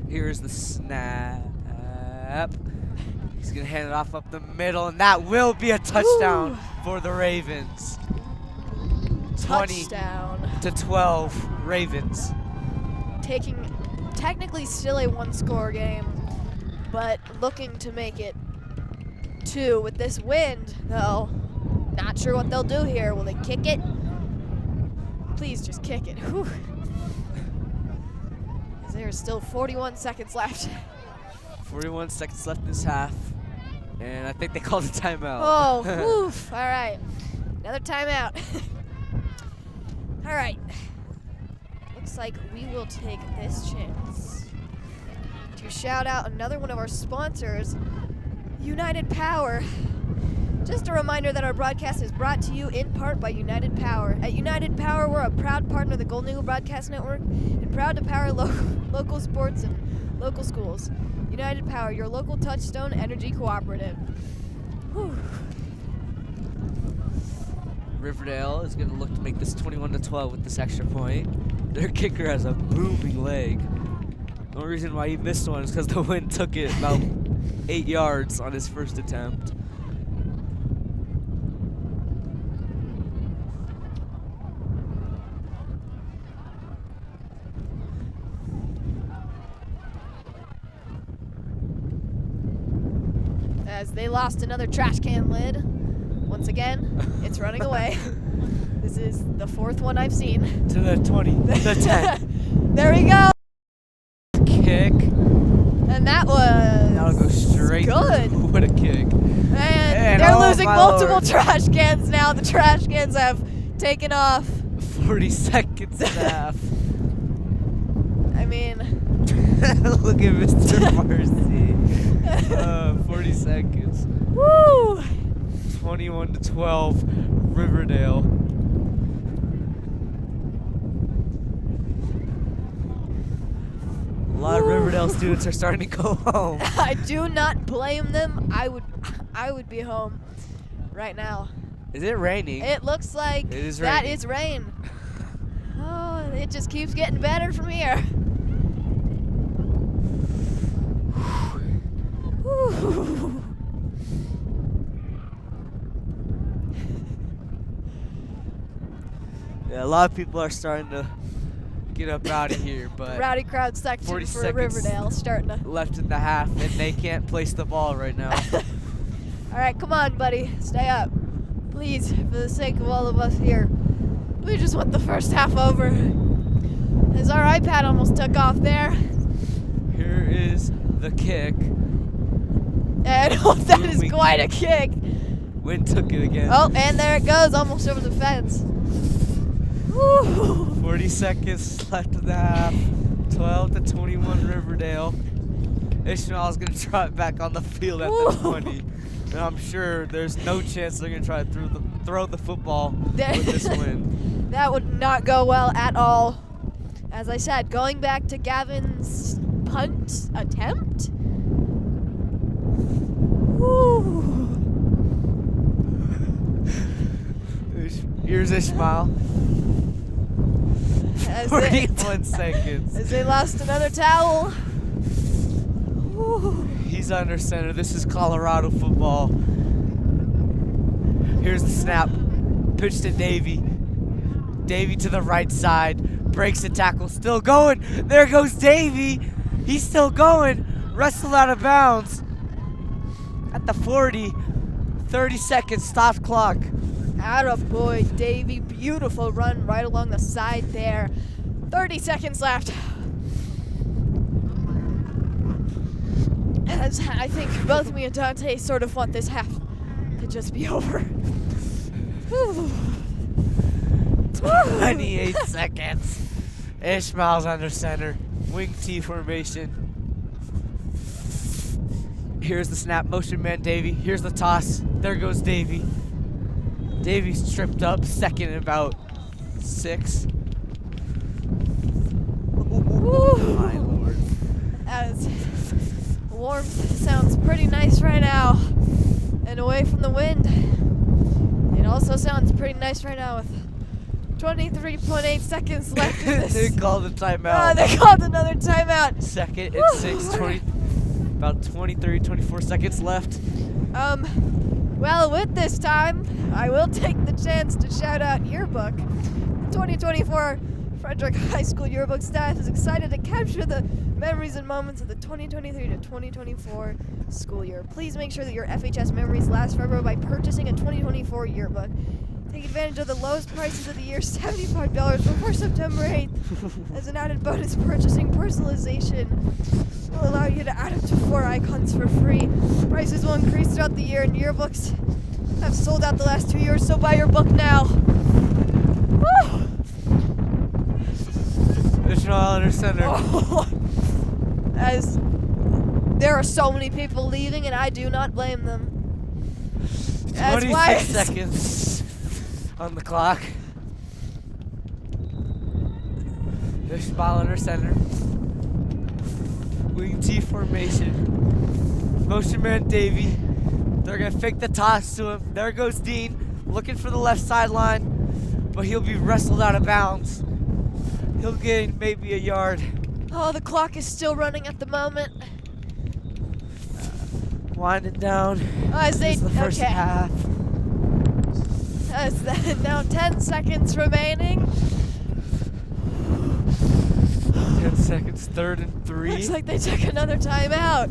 B: Here's the snap. He's going to hand it off up the middle, and that will be a touchdown for the Ravens.
D: Touchdown.
B: 20-12 Ravens.
D: Taking technically still a 1-score game, but looking to make it 2 with this wind, though. Not sure what they'll do here. Will they kick it? Please just kick it. Whew. There's still 41 seconds left.
B: 41 seconds left in this half. And I think they called a timeout.
D: Oh, woof. All right. Another timeout. All right. Looks like we will take this chance to shout out another one of our sponsors, United Power. Just a reminder that our broadcast is brought to you in part by United Power. At United Power, we're a proud partner of the Golden Eagle Broadcast Network and proud to power local sports and local schools. United Power, your local touchstone energy cooperative. Whew.
B: Riverdale is going to look to make this 21-12 with this extra point. Their kicker has a booming leg. The only reason why he missed one is because the wind took it about 8 yards on his first attempt.
D: As they lost another trash can lid. Once again, it's running away. This is the 4th one I've seen.
B: To the 20, the 10.
D: There we go.
B: Kick.
D: And that was
B: That'll go straight
D: good.
B: through. What a kick.
D: And they're
B: oh
D: losing
B: my
D: multiple
B: Lord.
D: trash cans now. The trash cans have taken off.
B: 40 seconds and a half.
D: I mean,
B: look at Mr. Marcy. 40 seconds.
D: Woo!
B: 21-12, Riverdale. A lot of Riverdale students are starting to go home.
D: I do not blame them. I would be home right now.
B: Is it raining?
D: It looks like
B: It is
D: that
B: raining.
D: is rain. Oh, it just keeps getting better from here. Whew.
B: Yeah, a lot of people are starting to get up out of here, but
D: Rowdy crowd section
B: 40
D: for
B: seconds
D: Riverdale starting to.
B: left in the half, and they can't place the ball right now.
D: All right, come on, buddy. Stay up. Please, for the sake of all of us here. We just want the first half over. As our iPad almost took off there.
B: Here is the kick.
D: And that is quite a kick.
B: Wynn took it again.
D: Oh, and there it goes, almost over the fence. Woo.
B: 40 seconds left of the half. 12-21 Riverdale. Ishmael's going to try it back on the field at the 20. And I'm sure there's no chance they're going to try to throw the football with this win.
D: That would not go well at all. As I said, going back to Gavin's punt attempt. Woo.
B: Here's Ishmael. 41 seconds.
D: As they lost another towel. Woo.
B: He's under center. This is Colorado football. Here's the snap. Pitch to Davey. Davey to the right side. Breaks the tackle. Still going. There goes Davey. He's still going. Wrestled out of bounds. At the 40. 30 seconds. Stop clock.
D: Attaboy, Davey. Beautiful run right along the side there. 30 seconds left. As I think both me and Dante sort of want this half to just be over.
B: 28 seconds. Ishmael's under center. Wing T formation. Here's the snap. Motion man Davey. Here's the toss. There goes Davey. Davey's tripped up. Second and about 6.
D: Woo.
B: My lord.
D: As warmth sounds pretty nice right now. And away from the wind, it also sounds pretty nice right now with 23.8 seconds left in this.
B: They called a timeout.
D: Oh, they called another timeout.
B: Second and 6, 20, about 23, 24 seconds left.
D: Well, with this time, I will take the chance to shout out Yearbook. The 2024 Frederick High School Yearbook staff is excited to capture the memories and moments of the 2023 to 2024 school year. Please make sure that your FHS memories last forever by purchasing a 2024 yearbook. Take advantage of the lowest prices of the year, $75 before September 8th. As an added bonus, purchasing personalization will allow you to add up to 4 icons for free. Prices will increase throughout the year, and yearbooks have sold out the last 2 years, so buy your book now. Woo!
B: Ishmael under center.
D: Oh. As there are so many people leaving, and I do not blame them.
B: 26 seconds on the clock. Ishmael under center. Wing T formation. Motion man Davey. They're going to fake the toss to him. There goes Dean, looking for the left sideline, but he'll be wrestled out of bounds. He'll gain maybe a yard.
D: Oh, the clock is still running at the moment.
B: Winding down.
D: As they,
B: the first half.
D: As now 10 seconds remaining.
B: 10 seconds, 3rd and 3.
D: Looks like they took another timeout.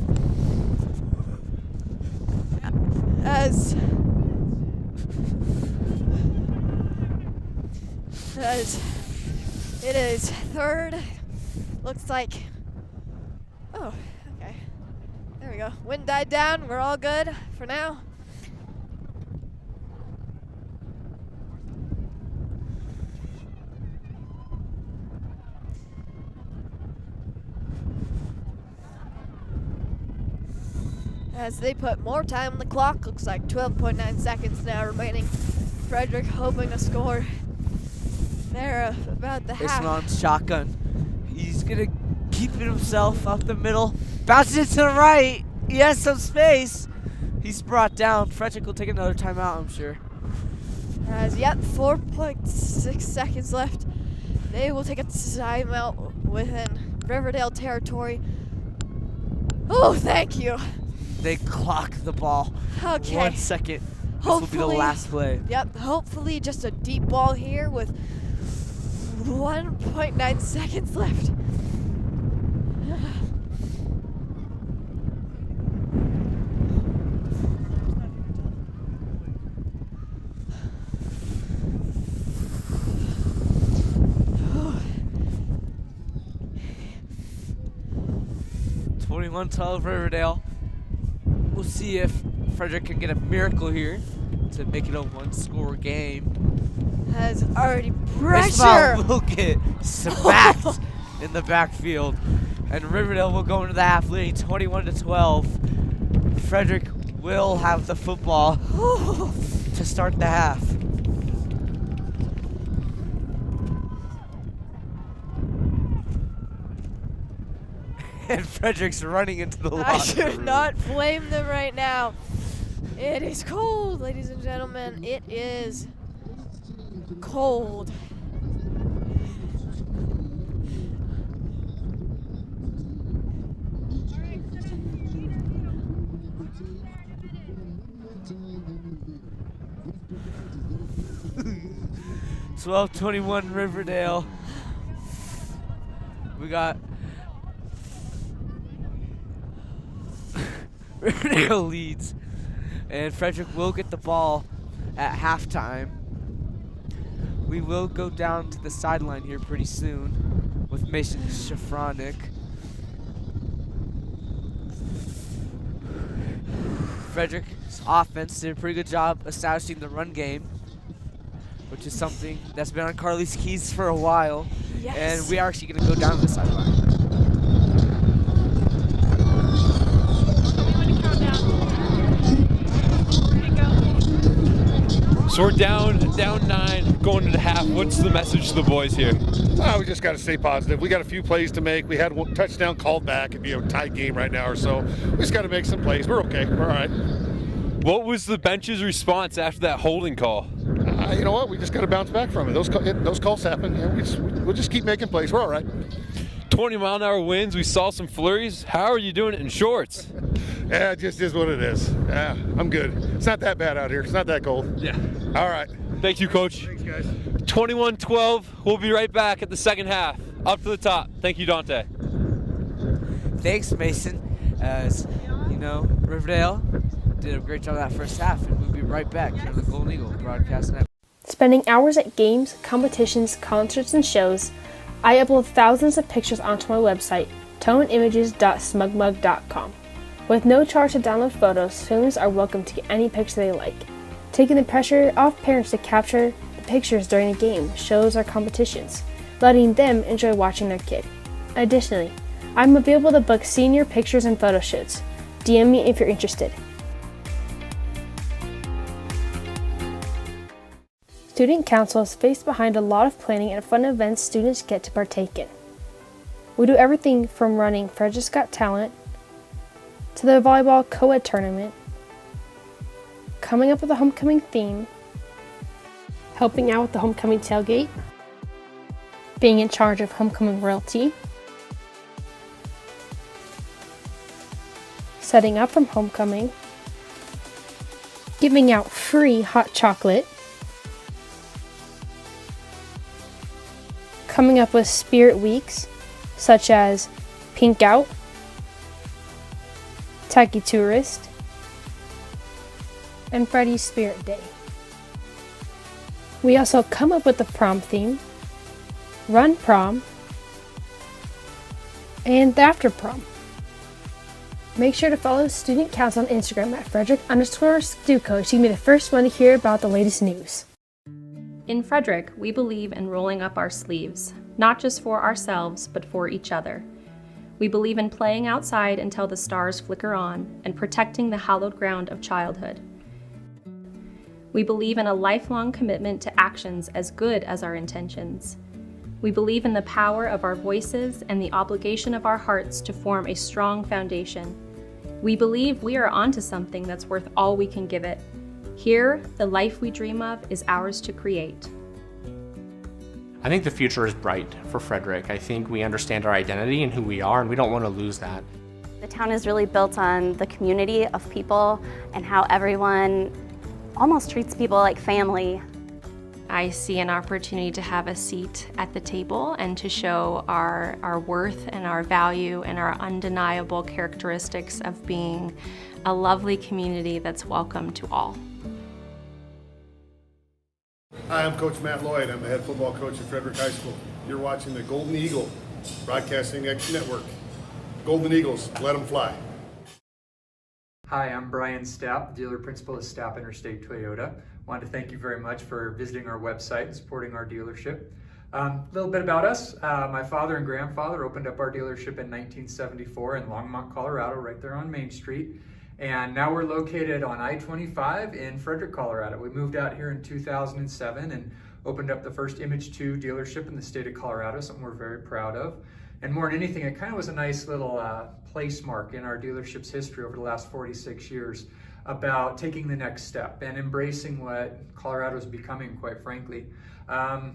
D: As it is 3rd. Looks like. Oh, okay. There we go. Wind died down. We're all good for now. As they put more time on the clock, looks like 12.9 seconds now remaining. Frederick hoping to score. They're about the half.
B: Ishmael shotgun. He's going to keep it himself up the middle. Bounces it to the right. He has some space. He's brought down. Frederick will take another timeout, I'm sure.
D: As yet, 4.6 seconds left. They will take a timeout within Riverdale territory. Oh, thank you.
B: They clock the ball.
D: Okay.
B: 1 second. This will be the last play.
D: Yep, hopefully just a deep ball here with 1.9 seconds left.
B: Riverdale. We'll see if Frederick can get a miracle here to make it a one-score game.
D: Has already
B: Ishmael
D: pressure.
B: will get smacked in the backfield, and Riverdale will go into the half leading 21-12. Frederick will have the football to start the half. And Frederick's running into the locker
D: I should
B: room.
D: not blame them right now. It is cold, ladies and gentlemen. It is cold.
B: (12:21) Riverdale. We got Riverdale leads, and Frederick will get the ball at halftime. We will go down to the sideline here pretty soon with Mason Shafronik. Frederick's offense did a pretty good job establishing the run game, which is something that's been on Carly's keys for a while.
D: Yes.
B: And we are actually going to go down to the sideline.
C: So we're down 9, going to the half. What's the message to the boys here?
K: We just got to stay positive. We got a few plays to make. We had one touchdown called back. It'd be a tight game right now or so. We just got to make some plays. We're okay. We're all right.
C: What was the bench's response after that holding call?
K: You know what? We just got to bounce back from it. Those calls happen. We'll just keep making plays. We're all right.
C: 20-mile-an-hour winds. We saw some flurries. How are you doing it in shorts?
K: Yeah, it just is what it is. Yeah, I'm good. It's not that bad out here. It's not that cold.
C: Yeah.
K: All right.
C: Thank you, Coach.
K: Thanks, guys.
C: 21-12. We'll be right back at the second half. Up to the top. Thank you, Dante.
B: Thanks, Mason. As you know, Riverdale did a great job that first half, and we'll be right back here on the Golden Eagle Broadcast Network.
I: Spending hours at games, competitions, concerts, and shows, I upload thousands of pictures onto my website, toneimages.smugmug.com. With no charge to download photos, students are welcome to get any picture they like. Taking the pressure off parents to capture the pictures during a game, shows, or competitions, letting them enjoy watching their kid. Additionally, I'm available to book senior pictures and photo shoots. DM me if you're interested. Student Council is faced behind a lot of planning and fun events students get to partake in. We do everything from running Frederick's Got Talent to the volleyball co-ed tournament, coming up with a homecoming theme, helping out with the homecoming tailgate, being in charge of homecoming realty, setting up from homecoming, giving out free hot chocolate, coming up with spirit weeks such as Pink Out, Tacky Tourist, and Freddy's Spirit Day. We also come up with the prom theme, Run Prom, and the After Prom. Make sure to follow Student Council on Instagram at Frederick_StuCoach to be the first one to hear about the latest news.
J: In Frederick, we believe in rolling up our sleeves, not just for ourselves, but for each other. We believe in playing outside until the stars flicker on and protecting the hallowed ground of childhood. We believe in a lifelong commitment to actions as good as our intentions. We believe in the power of our voices and the obligation of our hearts to form a strong foundation. We believe we are onto something that's worth all we can give it. Here, the life we dream of is ours to create.
L: I think the future is bright for Frederick. I think we understand our identity and who we are, and we don't want to lose that.
M: The town is really built on the community of people and how everyone almost treats people like family.
J: I see an opportunity to have a seat at the table and to show our worth and our value and our undeniable characteristics of being a lovely community that's welcome to all.
K: Hi, I'm Coach Matt Loyd. I'm the head football coach at Frederick High School. You're watching the Golden Eagle Broadcasting Network. Golden Eagles, let them fly.
N: Hi, I'm Brian Stapp, dealer principal at Stapp Interstate Toyota. Wanted to thank you very much for visiting our website and supporting our dealership. A little bit about us. My father and grandfather opened up our dealership in 1974 in Longmont, Colorado, right there on Main Street. And now we're located on I-25 in Frederick, Colorado. We moved out here in 2007 and opened up the first Image 2 dealership in the state of Colorado, something we're very proud of. And more than anything, it kind of was a nice little place mark in our dealership's history over the last 46 years about taking the next step and embracing what Colorado is becoming, quite frankly.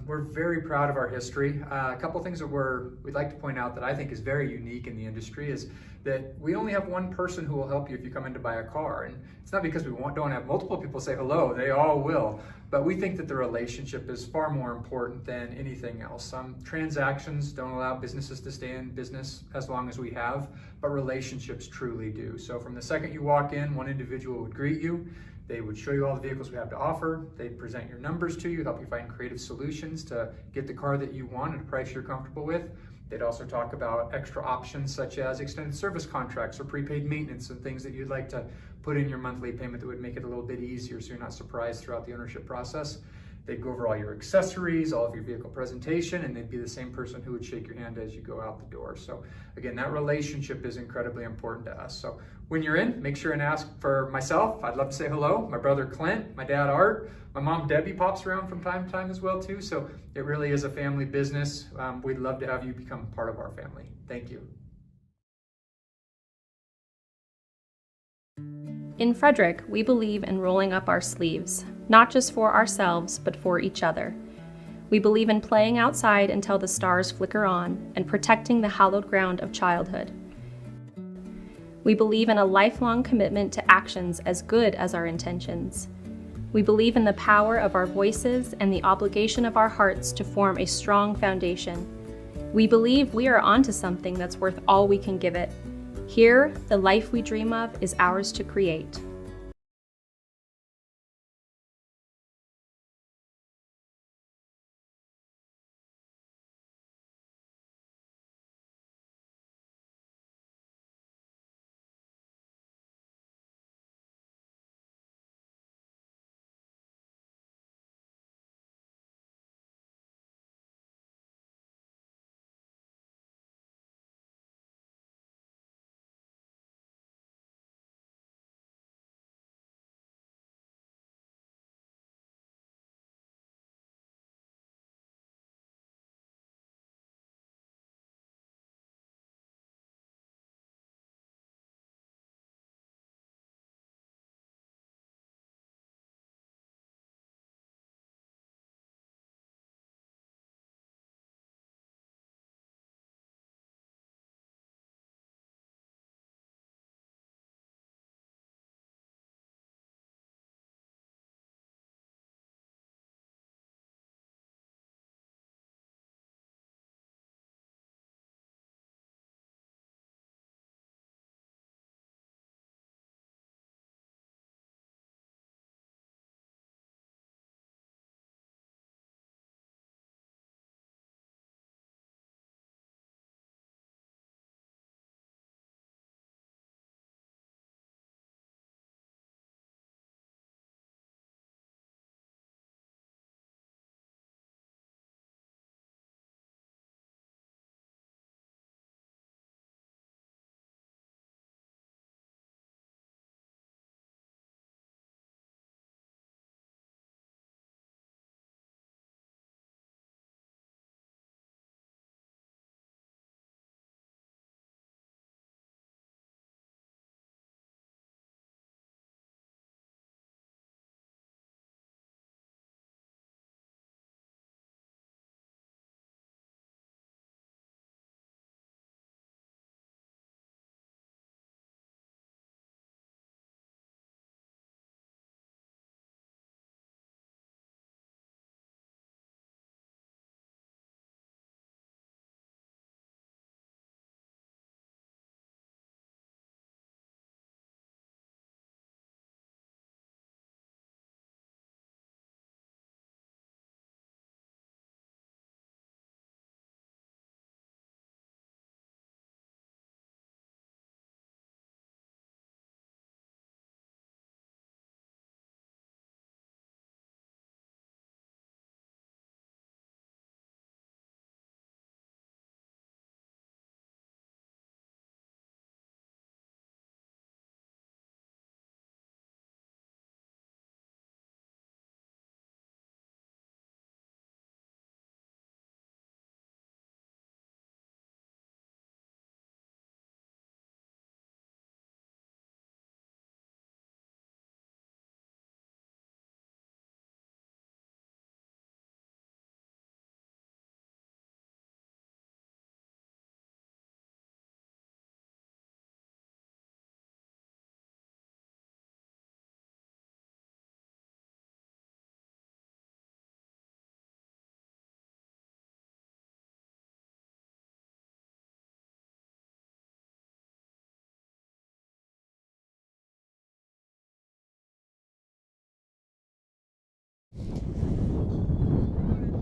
N: We're very proud of our history. A couple things that we'd like to point out that I think is very unique in the industry is that we only have one person who will help you if you come in to buy a car. And it's not because we don't have multiple people say hello, they all will. But we think that the relationship is far more important than anything else. Transactions don't allow businesses to stay in business as long as we have, but relationships truly do. So from the second you walk in, one individual would greet you. They would show you all the vehicles we have to offer. They'd present your numbers to you, help you find creative solutions to get the car that you want at a price you're comfortable with. They'd also talk about extra options such as extended service contracts or prepaid maintenance and things that you'd like to put in your monthly payment that would make it a little bit easier so you're not surprised throughout the ownership process. They'd go over all your accessories, all of your vehicle presentation, and they'd be the same person who would shake your hand as you go out the door. So again, that relationship is incredibly important to us. So when you're in, make sure and ask for myself. I'd love to say hello. My brother Clint, my dad Art, my mom Debbie pops around from time to time as well too. So it really is a family business. We'd love to have you become part of our family. Thank you.
J: In Frederick, we believe in rolling up our sleeves, not just for ourselves, but for each other. We believe in playing outside until the stars flicker on and protecting the hallowed ground of childhood. We believe in a lifelong commitment to actions as good as our intentions. We believe in the power of our voices and the obligation of our hearts to form a strong foundation. We believe we are onto something that's worth all we can give it. Here, the life we dream of is ours to create.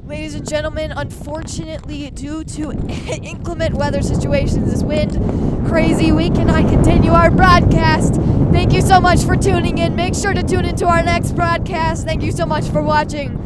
D: Ladies and gentlemen, unfortunately, due to inclement weather situations, this wind, crazy, we cannot continue our broadcast. Thank you so much for tuning in. Make sure to tune into our next broadcast. Thank you so much for watching.